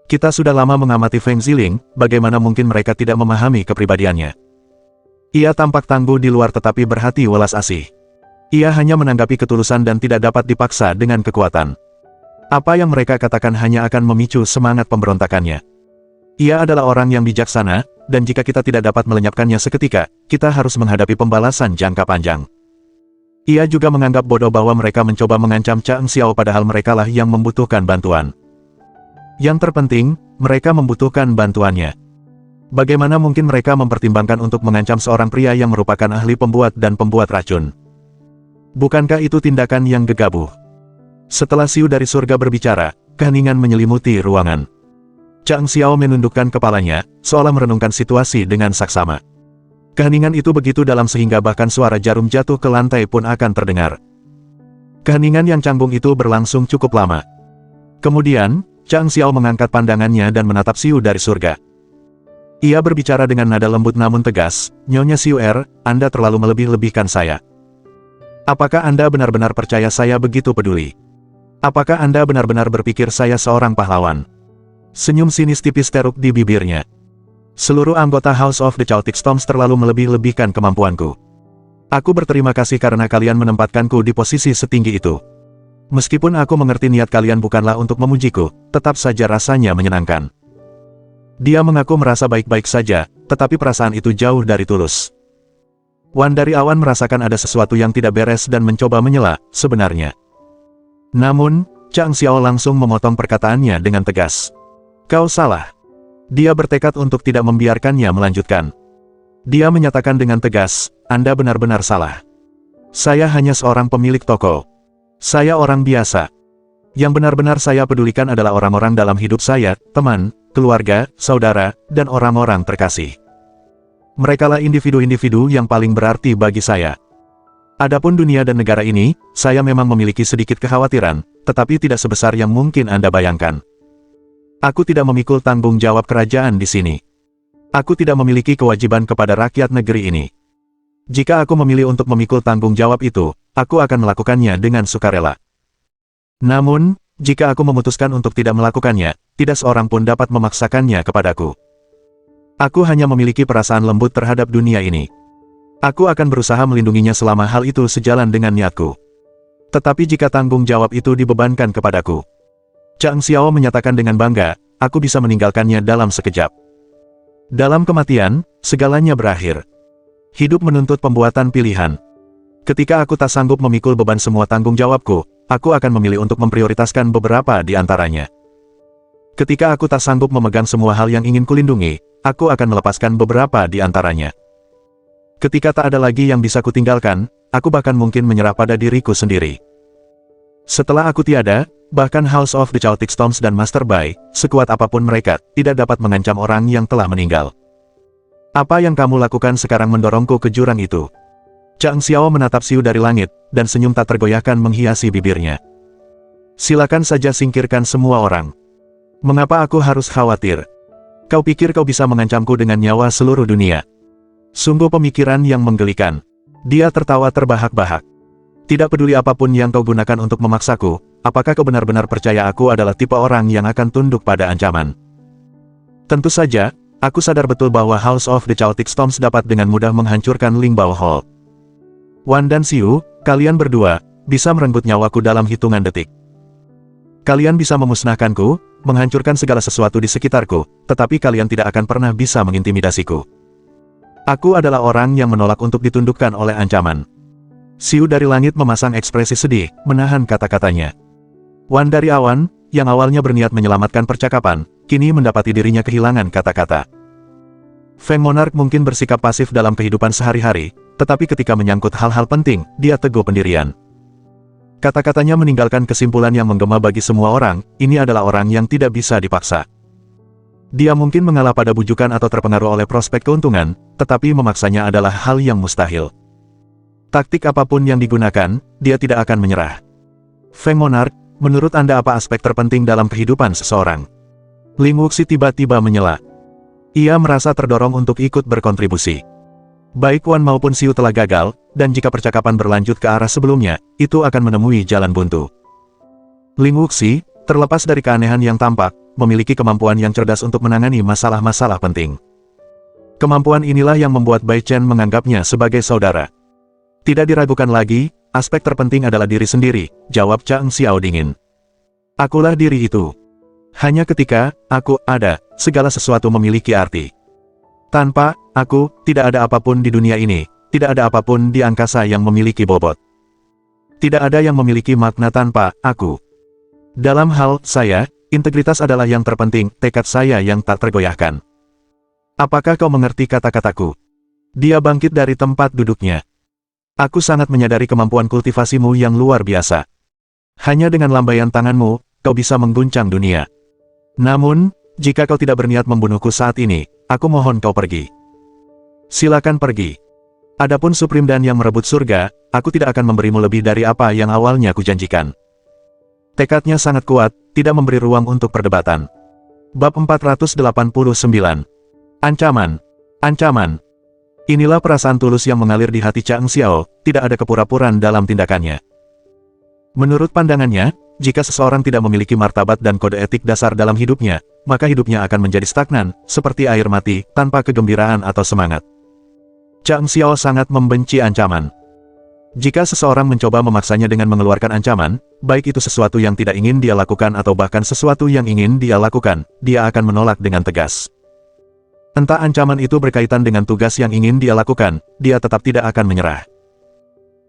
S1: Kita sudah lama mengamati Feng Ziling, bagaimana mungkin mereka tidak memahami kepribadiannya? Ia tampak tangguh di luar tetapi berhati welas asih. Ia hanya menanggapi ketulusan dan tidak dapat dipaksa dengan kekuatan. Apa yang mereka katakan hanya akan memicu semangat pemberontakannya. Ia adalah orang yang bijaksana, dan jika kita tidak dapat melenyapkannya seketika, kita harus menghadapi pembalasan jangka panjang. Ia juga menganggap bodoh bahwa mereka mencoba mengancam Chang Xiao padahal merekalah yang membutuhkan bantuan. Yang terpenting, mereka membutuhkan bantuannya. Bagaimana mungkin mereka mempertimbangkan untuk mengancam seorang pria yang merupakan ahli pembuat dan pembuat racun? Bukankah itu tindakan yang gegabah? Setelah Xiu dari surga berbicara, keheningan menyelimuti ruangan. Chang Xiao menundukkan kepalanya, seolah merenungkan situasi dengan saksama. Keheningan itu begitu dalam sehingga bahkan suara jarum jatuh ke lantai pun akan terdengar. Keheningan yang canggung itu berlangsung cukup lama. Kemudian, Chang Xiao mengangkat pandangannya dan menatap Xiu dari surga. Ia berbicara dengan nada lembut namun tegas, Nyonya Xiu Anda terlalu melebih-lebihkan saya. Apakah Anda benar-benar percaya saya begitu peduli? Apakah Anda benar-benar berpikir saya seorang pahlawan? Senyum sinis tipis teruk di bibirnya. Seluruh anggota House of the Chaotic Storms terlalu melebih-lebihkan kemampuanku. Aku berterima kasih karena kalian menempatkanku di posisi setinggi itu. Meskipun aku mengerti niat kalian bukanlah untuk memujiku, tetap saja rasanya menyenangkan. Dia mengaku merasa baik-baik saja, tetapi perasaan itu jauh dari tulus. Wan dari awan merasakan ada sesuatu yang tidak beres dan mencoba menyela, sebenarnya. Namun, Chang Xiao langsung memotong perkataannya dengan tegas. Kau salah. Dia bertekad untuk tidak membiarkannya melanjutkan. Dia menyatakan dengan tegas, Anda benar-benar salah. Saya hanya seorang pemilik toko. Saya orang biasa. Yang benar-benar saya pedulikan adalah orang-orang dalam hidup saya, teman, keluarga, saudara, dan orang-orang terkasih. Merekalah individu-individu yang paling berarti bagi saya. Adapun dunia dan negara ini, saya memang memiliki sedikit kekhawatiran, tetapi tidak sebesar yang mungkin Anda bayangkan. Aku tidak memikul tanggung jawab kerajaan di sini. Aku tidak memiliki kewajiban kepada rakyat negeri ini. Jika aku memilih untuk memikul tanggung jawab itu, aku akan melakukannya dengan sukarela. Namun, jika aku memutuskan untuk tidak melakukannya, tidak seorang pun dapat memaksakannya kepadaku. Aku hanya memiliki perasaan lembut terhadap dunia ini. Aku akan berusaha melindunginya selama hal itu sejalan dengan niatku. Tetapi jika tanggung jawab itu dibebankan kepadaku, Chang Xiao menyatakan dengan bangga, aku bisa meninggalkannya dalam sekejap. Dalam kematian, segalanya berakhir. Hidup menuntut pembuatan pilihan. Ketika aku tak sanggup memikul beban semua tanggung jawabku, aku akan memilih untuk memprioritaskan beberapa di antaranya. Ketika aku tak sanggup memegang semua hal yang ingin kulindungi, aku akan melepaskan beberapa di antaranya. Ketika tak ada lagi yang bisa kutinggalkan, aku bahkan mungkin menyerah pada diriku sendiri. Setelah aku tiada, bahkan House of the Chaotic Storms dan Master Bai, sekuat apapun mereka, tidak dapat mengancam orang yang telah meninggal. Apa yang kamu lakukan sekarang mendorongku ke jurang itu? Chang Xiao menatap Xiu dari langit, dan senyum tak tergoyahkan menghiasi bibirnya. Silakan saja singkirkan semua orang. Mengapa aku harus khawatir? Kau pikir kau bisa mengancamku dengan nyawa seluruh dunia? Sungguh pemikiran yang menggelikan. Dia tertawa terbahak-bahak. Tidak peduli apapun yang kau gunakan untuk memaksaku, apakah kau benar-benar percaya aku adalah tipe orang yang akan tunduk pada ancaman? Tentu saja, aku sadar betul bahwa House of the Chaotic Storms dapat dengan mudah menghancurkan Lingbao Hall. Wan dan Xiu, kalian berdua, bisa merenggut nyawaku dalam hitungan detik. Kalian bisa memusnahkanku, menghancurkan segala sesuatu di sekitarku, tetapi kalian tidak akan pernah bisa mengintimidasiku. Aku adalah orang yang menolak untuk ditundukkan oleh ancaman. Xiu dari langit memasang ekspresi sedih, menahan kata-katanya. Wan dari awan, yang awalnya berniat menyelamatkan percakapan, kini mendapati dirinya kehilangan kata-kata. Feng Monarch mungkin bersikap pasif dalam kehidupan sehari-hari, tetapi ketika menyangkut hal-hal penting, dia teguh pendirian. Kata-katanya meninggalkan kesimpulan yang menggema bagi semua orang, ini adalah orang yang tidak bisa dipaksa. Dia mungkin mengalah pada bujukan atau terpengaruh oleh prospek keuntungan, tetapi memaksanya adalah hal yang mustahil. Taktik apapun yang digunakan, dia tidak akan menyerah. Feng Monarch, menurut Anda apa aspek terpenting dalam kehidupan seseorang? Ling Wuxi tiba-tiba menyela. Ia merasa terdorong untuk ikut berkontribusi. Baik Wan maupun Xiu telah gagal, dan jika percakapan berlanjut ke arah sebelumnya, itu akan menemui jalan buntu. Ling Wuxi, terlepas dari keanehan yang tampak, memiliki kemampuan yang cerdas untuk menangani masalah-masalah penting. Kemampuan inilah yang membuat Bai Chen menganggapnya sebagai saudara. Tidak diragukan lagi, aspek terpenting adalah diri sendiri, jawab Chang Xiao dingin. Akulah diri itu. Hanya ketika aku ada, segala sesuatu memiliki arti. Tanpa aku, tidak ada apapun di dunia ini, tidak ada apapun di angkasa yang memiliki bobot. Tidak ada yang memiliki makna tanpa aku. Dalam hal saya, integritas adalah yang terpenting, tekad saya yang tak tergoyahkan. Apakah kau mengerti kata-kataku? Dia bangkit dari tempat duduknya. Aku sangat menyadari kemampuan kultivasimu yang luar biasa. Hanya dengan lambaian tanganmu, kau bisa mengguncang dunia. Namun, jika kau tidak berniat membunuhku saat ini, aku mohon kau pergi. Silakan pergi. Adapun Supreme dan yang merebut surga, aku tidak akan memberimu lebih dari apa yang awalnya kujanjikan. Tekadnya sangat kuat, tidak memberi ruang untuk perdebatan. Bab 489. Ancaman. Ancaman. Inilah perasaan tulus yang mengalir di hati Chang Xiao, tidak ada kepura-puraan dalam tindakannya. Menurut pandangannya, jika seseorang tidak memiliki martabat dan kode etik dasar dalam hidupnya, maka hidupnya akan menjadi stagnan, seperti air mati, tanpa kegembiraan atau semangat. Chang Xiao sangat membenci ancaman. Jika seseorang mencoba memaksanya dengan mengeluarkan ancaman, baik itu sesuatu yang tidak ingin dia lakukan atau bahkan sesuatu yang ingin dia lakukan, dia akan menolak dengan tegas. Entah ancaman itu berkaitan dengan tugas yang ingin dia lakukan, dia tetap tidak akan menyerah.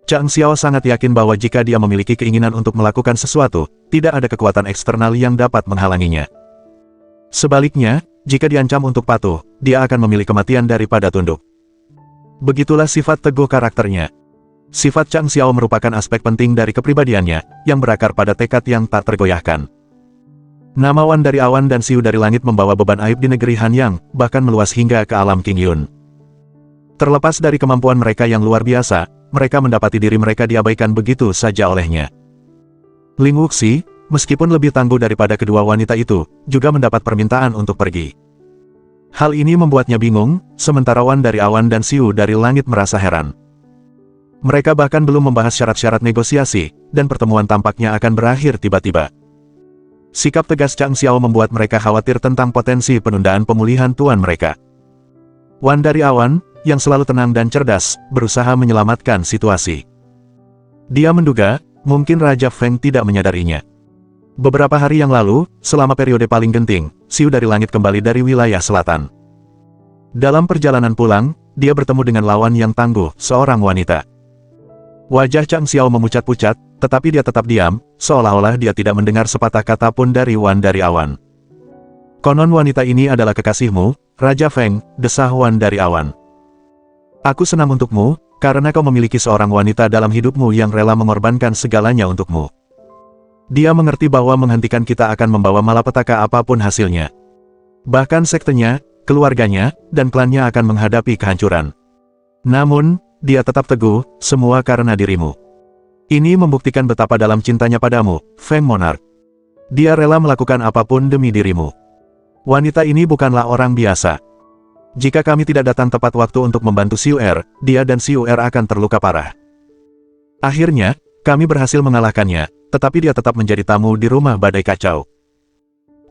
S1: Chang Xiao sangat yakin bahwa jika dia memiliki keinginan untuk melakukan sesuatu, tidak ada kekuatan eksternal yang dapat menghalanginya. Sebaliknya, jika diancam untuk patuh, dia akan memilih kematian daripada tunduk. Begitulah sifat teguh karakternya. Sifat Chang Xiao merupakan aspek penting dari kepribadiannya, yang berakar pada tekad yang tak tergoyahkan. Nama Wan dari awan dan Xiu dari langit membawa beban aib di negeri Hanyang, bahkan meluas hingga ke alam Qingyun. Terlepas dari kemampuan mereka yang luar biasa, mereka mendapati diri mereka diabaikan begitu saja olehnya. Ling Wuxi, meskipun lebih tangguh daripada kedua wanita itu, juga mendapat permintaan untuk pergi. Hal ini membuatnya bingung, sementara Wan dari awan dan Xiu dari langit merasa heran. Mereka bahkan belum membahas syarat-syarat negosiasi, dan pertemuan tampaknya akan berakhir tiba-tiba. Sikap tegas Chang Xiao membuat mereka khawatir tentang potensi penundaan pemulihan tuan mereka. Wan dari awan, yang selalu tenang dan cerdas, berusaha menyelamatkan situasi. Dia menduga, mungkin Raja Feng tidak menyadarinya. Beberapa hari yang lalu, selama periode paling genting, Xiu dari langit kembali dari wilayah selatan. Dalam perjalanan pulang, dia bertemu dengan lawan yang tangguh, seorang wanita. Wajah Chang Xiao memucat-pucat, tetapi dia tetap diam, seolah-olah dia tidak mendengar sepatah kata pun dari Wan dari awan. Konon wanita ini adalah kekasihmu, Raja Feng, desah Wan dari awan. Aku senang untukmu, karena kau memiliki seorang wanita dalam hidupmu yang rela mengorbankan segalanya untukmu. Dia mengerti bahwa menghentikan kita akan membawa malapetaka apapun hasilnya. Bahkan sektenya, keluarganya, dan klannya akan menghadapi kehancuran. Namun, dia tetap teguh, semua karena dirimu. Ini membuktikan betapa dalam cintanya padamu, Feng Monarch. Dia rela melakukan apapun demi dirimu. Wanita ini bukanlah orang biasa. Jika kami tidak datang tepat waktu untuk membantu Xiu'er, dia dan Xiu'er akan terluka parah. Akhirnya, kami berhasil mengalahkannya, tetapi dia tetap menjadi tamu di rumah badai kacau.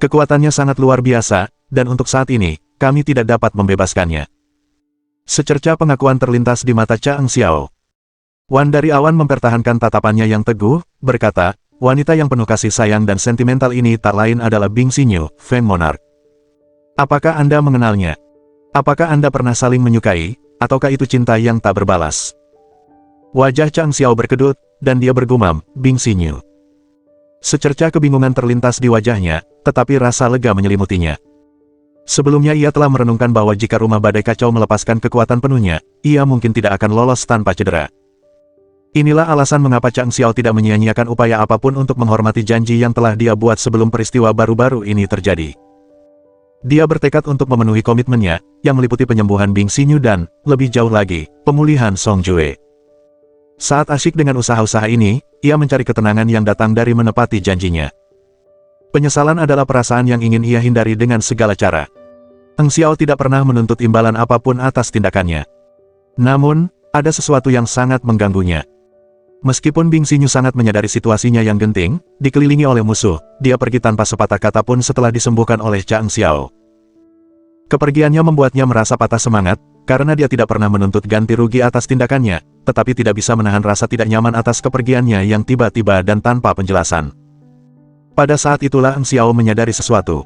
S1: Kekuatannya sangat luar biasa, dan untuk saat ini, kami tidak dapat membebaskannya. Secerca pengakuan terlintas di mata Chang Xiao. Wan dari awan mempertahankan tatapannya yang teguh, berkata, wanita yang penuh kasih sayang dan sentimental ini tak lain adalah Bing Xinyu, Feng Monarch. Apakah Anda mengenalnya? Apakah Anda pernah saling menyukai, ataukah itu cinta yang tak berbalas? Wajah Chang Xiao berkedut, dan dia bergumam, Bing Xinyu. Secerca kebingungan terlintas di wajahnya, tetapi rasa lega menyelimutinya. Sebelumnya ia telah merenungkan bahwa jika rumah badai kacau melepaskan kekuatan penuhnya, ia mungkin tidak akan lolos tanpa cedera. Inilah alasan mengapa Chang Xiao tidak menyia-nyiakan upaya apapun untuk menghormati janji yang telah dia buat sebelum peristiwa baru-baru ini terjadi. Dia bertekad untuk memenuhi komitmennya, yang meliputi penyembuhan Bing Xinyu dan, lebih jauh lagi, pemulihan Song Jue. Saat asyik dengan usaha-usaha ini, ia mencari ketenangan yang datang dari menepati janjinya. Penyesalan adalah perasaan yang ingin ia hindari dengan segala cara. Eng Xiao tidak pernah menuntut imbalan apapun atas tindakannya. Namun, ada sesuatu yang sangat mengganggunya. Meskipun Bing Xinyu sangat menyadari situasinya yang genting, dikelilingi oleh musuh, dia pergi tanpa sepatah kata pun setelah disembuhkan oleh Chang Xiao. Kepergiannya membuatnya merasa patah semangat, karena dia tidak pernah menuntut ganti rugi atas tindakannya, tetapi tidak bisa menahan rasa tidak nyaman atas kepergiannya yang tiba-tiba dan tanpa penjelasan. Pada saat itulah Eng Xiao menyadari sesuatu.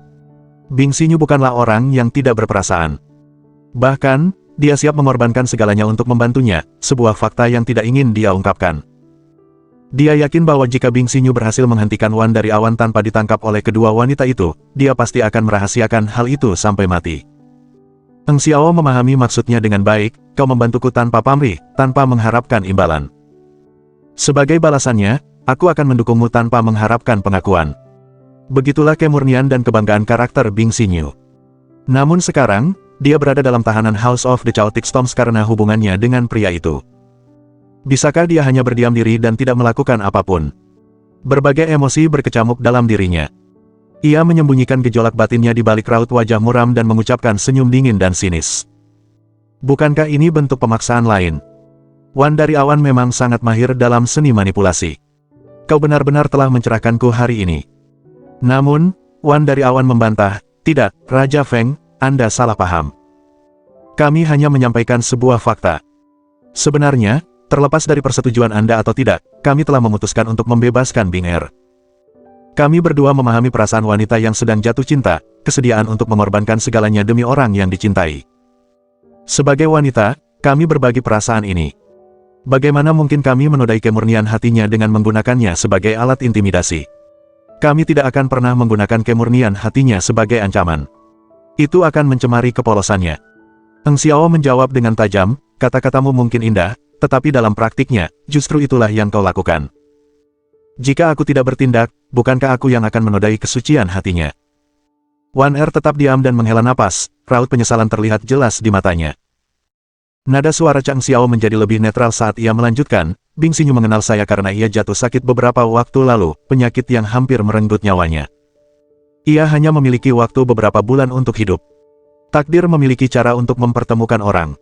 S1: Bing Xinyu bukanlah orang yang tidak berperasaan. Bahkan, dia siap mengorbankan segalanya untuk membantunya, sebuah fakta yang tidak ingin dia ungkapkan. Dia yakin bahwa jika Bing Xinyu berhasil menghentikan Wan dari awan tanpa ditangkap oleh kedua wanita itu, dia pasti akan merahasiakan hal itu sampai mati. Eng Xiao memahami maksudnya dengan baik, kau membantuku tanpa pamrih, tanpa mengharapkan imbalan. Sebagai balasannya, aku akan mendukungmu tanpa mengharapkan pengakuan. Begitulah kemurnian dan kebanggaan karakter Bing Xinyu. Namun sekarang, dia berada dalam tahanan House of the Chaotic Storms karena hubungannya dengan pria itu. Bisakah dia hanya berdiam diri dan tidak melakukan apapun? Berbagai emosi berkecamuk dalam dirinya. Ia menyembunyikan gejolak batinnya di balik raut wajah muram dan mengucapkan senyum dingin dan sinis. Bukankah ini bentuk pemaksaan lain? Wan dari awan memang sangat mahir dalam seni manipulasi. Kau benar-benar telah mencerahkanku hari ini. Namun, Wan dari awan membantah, tidak, Raja Feng, Anda salah paham. Kami hanya menyampaikan sebuah fakta. Sebenarnya, terlepas dari persetujuan Anda atau tidak, kami telah memutuskan untuk membebaskan Bing Er. Kami berdua memahami perasaan wanita yang sedang jatuh cinta, kesediaan untuk mengorbankan segalanya demi orang yang dicintai. Sebagai wanita, kami berbagi perasaan ini. Bagaimana mungkin kami menodai kemurnian hatinya dengan menggunakannya sebagai alat intimidasi? Kami tidak akan pernah menggunakan kemurnian hatinya sebagai ancaman. Itu akan mencemari kepolosannya. Eng Xiao menjawab dengan tajam, kata-katamu mungkin indah, tetapi dalam praktiknya, justru itulah yang kau lakukan. Jika aku tidak bertindak, bukankah aku yang akan menodai kesucian hatinya? Wan Er tetap diam dan menghela napas, raut penyesalan terlihat jelas di matanya. Nada suara Chang Xiao menjadi lebih netral saat ia melanjutkan, Bing Xinyu mengenal saya karena ia jatuh sakit beberapa waktu lalu, penyakit yang hampir merenggut nyawanya. Ia hanya memiliki waktu beberapa bulan untuk hidup. Takdir memiliki cara untuk mempertemukan orang.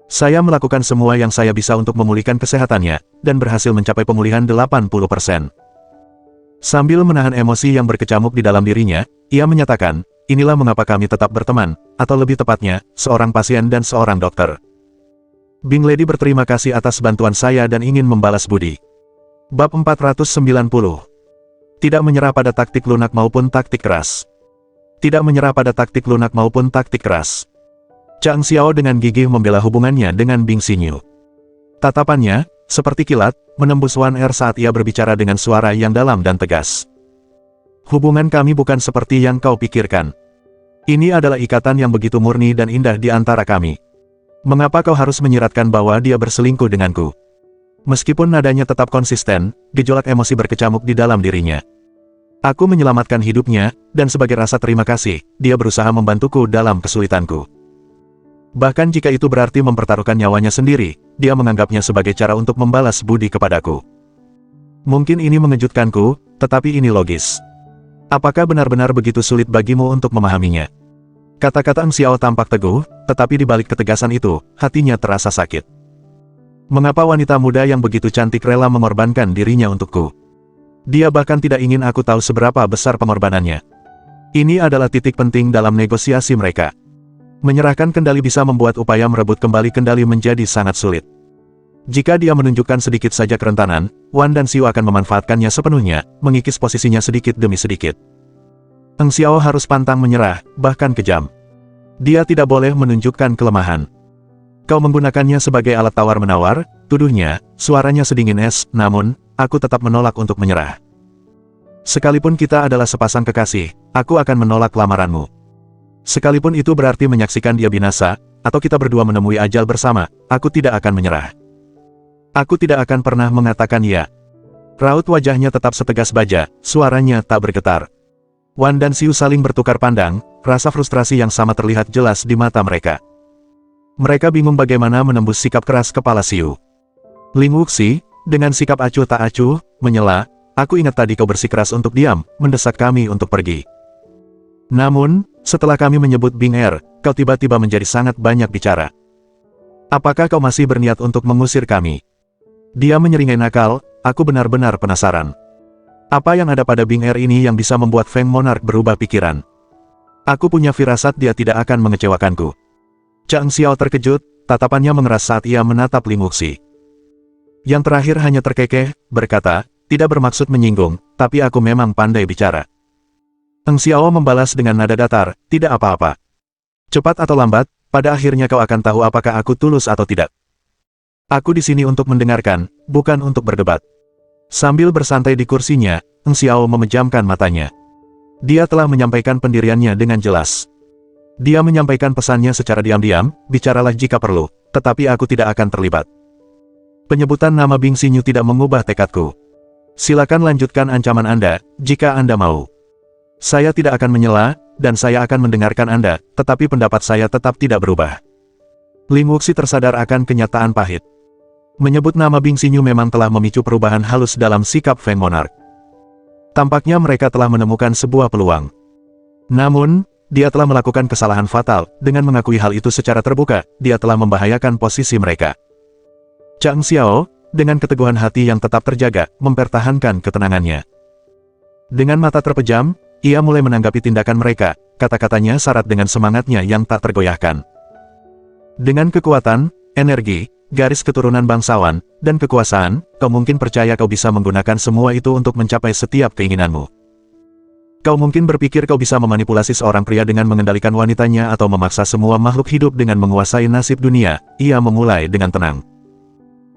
S1: Saya melakukan semua yang saya bisa untuk memulihkan kesehatannya, dan berhasil mencapai pemulihan 80%. Sambil menahan emosi yang berkecamuk di dalam dirinya, ia menyatakan, inilah mengapa kami tetap berteman, atau lebih tepatnya, seorang pasien dan seorang dokter. Bing Lady berterima kasih atas bantuan saya dan ingin membalas budi. Bab 490. Tidak menyerah pada taktik lunak maupun taktik keras. Tidak menyerah pada taktik lunak maupun taktik keras. Chang Xiao dengan gigih membela hubungannya dengan Bing Xinyu. Tatapannya, seperti kilat, menembus Wan Er saat ia berbicara dengan suara yang dalam dan tegas. Hubungan kami bukan seperti yang kau pikirkan. Ini adalah ikatan yang begitu murni dan indah di antara kami. Mengapa kau harus menyiratkan bahwa dia berselingkuh denganku? Meskipun nadanya tetap konsisten, gejolak emosi berkecamuk di dalam dirinya. Aku menyelamatkan hidupnya, dan sebagai rasa terima kasih, dia berusaha membantuku dalam kesulitanku. Bahkan jika itu berarti mempertaruhkan nyawanya sendiri, dia menganggapnya sebagai cara untuk membalas budi kepadaku. Mungkin ini mengejutkanku, tetapi ini logis. Apakah benar-benar begitu sulit bagimu untuk memahaminya? Kata-kata Eng Xiao tampak teguh, tetapi di balik ketegasan itu, hatinya terasa sakit. Mengapa wanita muda yang begitu cantik rela mengorbankan dirinya untukku? Dia bahkan tidak ingin aku tahu seberapa besar pengorbanannya. Ini adalah titik penting dalam negosiasi mereka. Menyerahkan kendali bisa membuat upaya merebut kembali kendali menjadi sangat sulit. Jika dia menunjukkan sedikit saja kerentanan, Wan dan Xiu akan memanfaatkannya sepenuhnya, mengikis posisinya sedikit demi sedikit. Eng Xiao harus pantang menyerah, bahkan kejam. Dia tidak boleh menunjukkan kelemahan. Kau menggunakannya sebagai alat tawar-menawar, tuduhnya, suaranya sedingin es, namun, aku tetap menolak untuk menyerah. Sekalipun kita adalah sepasang kekasih, aku akan menolak lamaranmu. Sekalipun itu berarti menyaksikan dia binasa, atau kita berdua menemui ajal bersama, aku tidak akan menyerah. Aku tidak akan pernah mengatakan ya. Raut wajahnya tetap setegas baja, suaranya tak bergetar. Wan dan Xiu saling bertukar pandang, rasa frustrasi yang sama terlihat jelas di mata mereka. Mereka bingung bagaimana menembus sikap keras kepala Xiu. Ling Wuxi, dengan sikap acuh tak acuh, menyela, aku ingat tadi kau bersikeras untuk diam, mendesak kami untuk pergi. Namun, setelah kami menyebut Bing Er, kau tiba-tiba menjadi sangat banyak bicara. Apakah kau masih berniat untuk mengusir kami? Dia menyeringai nakal, aku benar-benar penasaran. Apa yang ada pada Bing Er ini yang bisa membuat Feng Monarch berubah pikiran? Aku punya firasat dia tidak akan mengecewakanku. Chang Xiao terkejut, tatapannya mengeras saat ia menatap Ling Wuxi. Yang terakhir hanya terkekeh, berkata, tidak bermaksud menyinggung, tapi aku memang pandai bicara. Eng Xiao membalas dengan nada datar, tidak apa-apa. Cepat atau lambat, pada akhirnya kau akan tahu apakah aku tulus atau tidak. Aku di sini untuk mendengarkan, bukan untuk berdebat. Sambil bersantai di kursinya, Eng Xiao memejamkan matanya. Dia telah menyampaikan pendiriannya dengan jelas. Dia menyampaikan pesannya secara diam-diam, bicaralah jika perlu, tetapi aku tidak akan terlibat. Penyebutan nama Bing Xinyu tidak mengubah tekadku. Silakan lanjutkan ancaman Anda, jika Anda mau. Saya tidak akan menyela, dan saya akan mendengarkan Anda, tetapi pendapat saya tetap tidak berubah. Ling Wuxi tersadar akan kenyataan pahit. Menyebut nama Bing Xinyu memang telah memicu perubahan halus dalam sikap Feng Monarch. Tampaknya mereka telah menemukan sebuah peluang. Namun, dia telah melakukan kesalahan fatal, dengan mengakui hal itu secara terbuka, dia telah membahayakan posisi mereka. Chang Xiao, dengan keteguhan hati yang tetap terjaga, mempertahankan ketenangannya. Dengan mata terpejam, ia mulai menanggapi tindakan mereka, kata-katanya syarat dengan semangatnya yang tak tergoyahkan. Dengan kekuatan, energi, garis keturunan bangsawan, dan kekuasaan, kau mungkin percaya kau bisa menggunakan semua itu untuk mencapai setiap keinginanmu. Kau mungkin berpikir kau bisa memanipulasi seorang pria dengan mengendalikan wanitanya atau memaksa semua makhluk hidup dengan menguasai nasib dunia, ia memulai dengan tenang.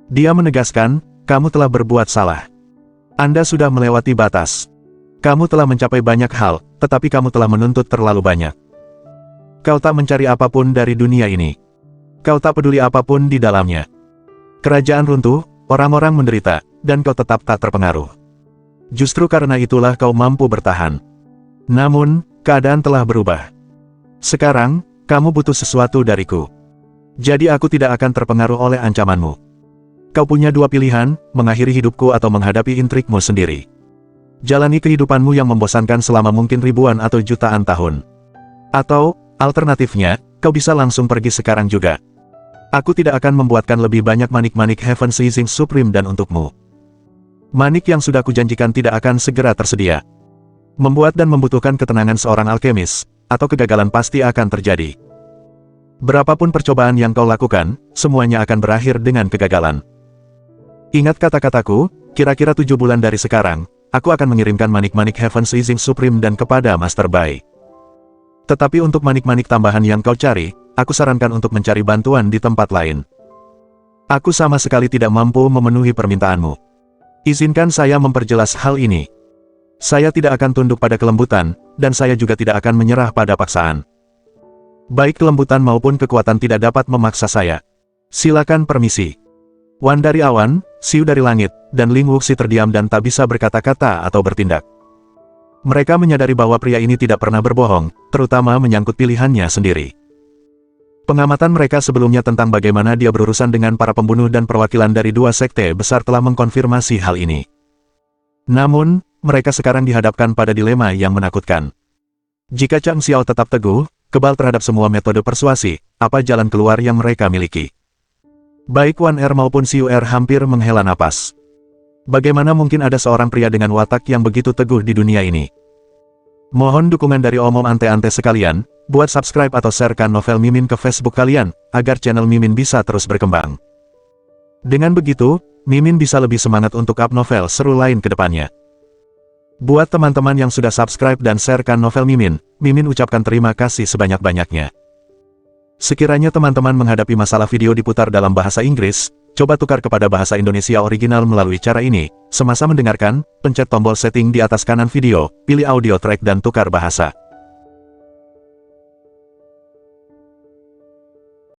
S1: Dia menegaskan, kamu telah berbuat salah. Anda sudah melewati batas. Kamu telah mencapai banyak hal, tetapi kamu telah menuntut terlalu banyak. Kau tak mencari apapun dari dunia ini. Kau tak peduli apapun di dalamnya. Kerajaan runtuh, orang-orang menderita, dan kau tetap tak terpengaruh. Justru karena itulah kau mampu bertahan. Namun, keadaan telah berubah. Sekarang, kamu butuh sesuatu dariku. Jadi aku tidak akan terpengaruh oleh ancamanmu. Kau punya dua pilihan, mengakhiri hidupku atau menghadapi intrikmu sendiri. Jalani kehidupanmu yang membosankan selama mungkin ribuan atau jutaan tahun. Atau, alternatifnya, kau bisa langsung pergi sekarang juga. Aku tidak akan membuatkan lebih banyak manik-manik Heaven Seizing Supreme dan untukmu. Manik yang sudah kujanjikan tidak akan segera tersedia. Membuat dan membutuhkan ketenangan seorang alkemis, atau kegagalan pasti akan terjadi. Berapapun percobaan yang kau lakukan, semuanya akan berakhir dengan kegagalan. Ingat kata-kataku, kira-kira 7 bulan dari sekarang, aku akan mengirimkan manik-manik Heaven Seizing Supreme dan kepada Master Bai. Tetapi untuk manik-manik tambahan yang kau cari, aku sarankan untuk mencari bantuan di tempat lain. Aku sama sekali tidak mampu memenuhi permintaanmu. Izinkan saya memperjelas hal ini. Saya tidak akan tunduk pada kelembutan, dan saya juga tidak akan menyerah pada paksaan. Baik kelembutan maupun kekuatan tidak dapat memaksa saya. Silakan permisi. Wan dari awan, Xiu dari langit, dan Ling Wuxi terdiam dan tak bisa berkata-kata atau bertindak. Mereka menyadari bahwa pria ini tidak pernah berbohong, terutama menyangkut pilihannya sendiri. Pengamatan mereka sebelumnya tentang bagaimana dia berurusan dengan para pembunuh dan perwakilan dari 2 sekte besar telah mengkonfirmasi hal ini. Namun, mereka sekarang dihadapkan pada dilema yang menakutkan. Jika Chang Xiao tetap teguh, kebal terhadap semua metode persuasi, apa jalan keluar yang mereka miliki? Baik Wan Er maupun Xiu Er hampir menghela napas. Bagaimana mungkin ada seorang pria dengan watak yang begitu teguh di dunia ini? Mohon dukungan dari omom ante-ante sekalian, buat subscribe atau sharekan novel Mimin ke Facebook kalian, agar channel Mimin bisa terus berkembang. Dengan begitu, Mimin bisa lebih semangat untuk up novel seru lain ke depannya. Buat teman-teman yang sudah subscribe dan sharekan novel Mimin, Mimin ucapkan terima kasih sebanyak-banyaknya. Sekiranya teman-teman menghadapi masalah video diputar dalam bahasa Inggris, coba tukar kepada bahasa Indonesia original melalui cara ini. Semasa mendengarkan, pencet tombol setting di atas kanan video, pilih audio track dan tukar bahasa.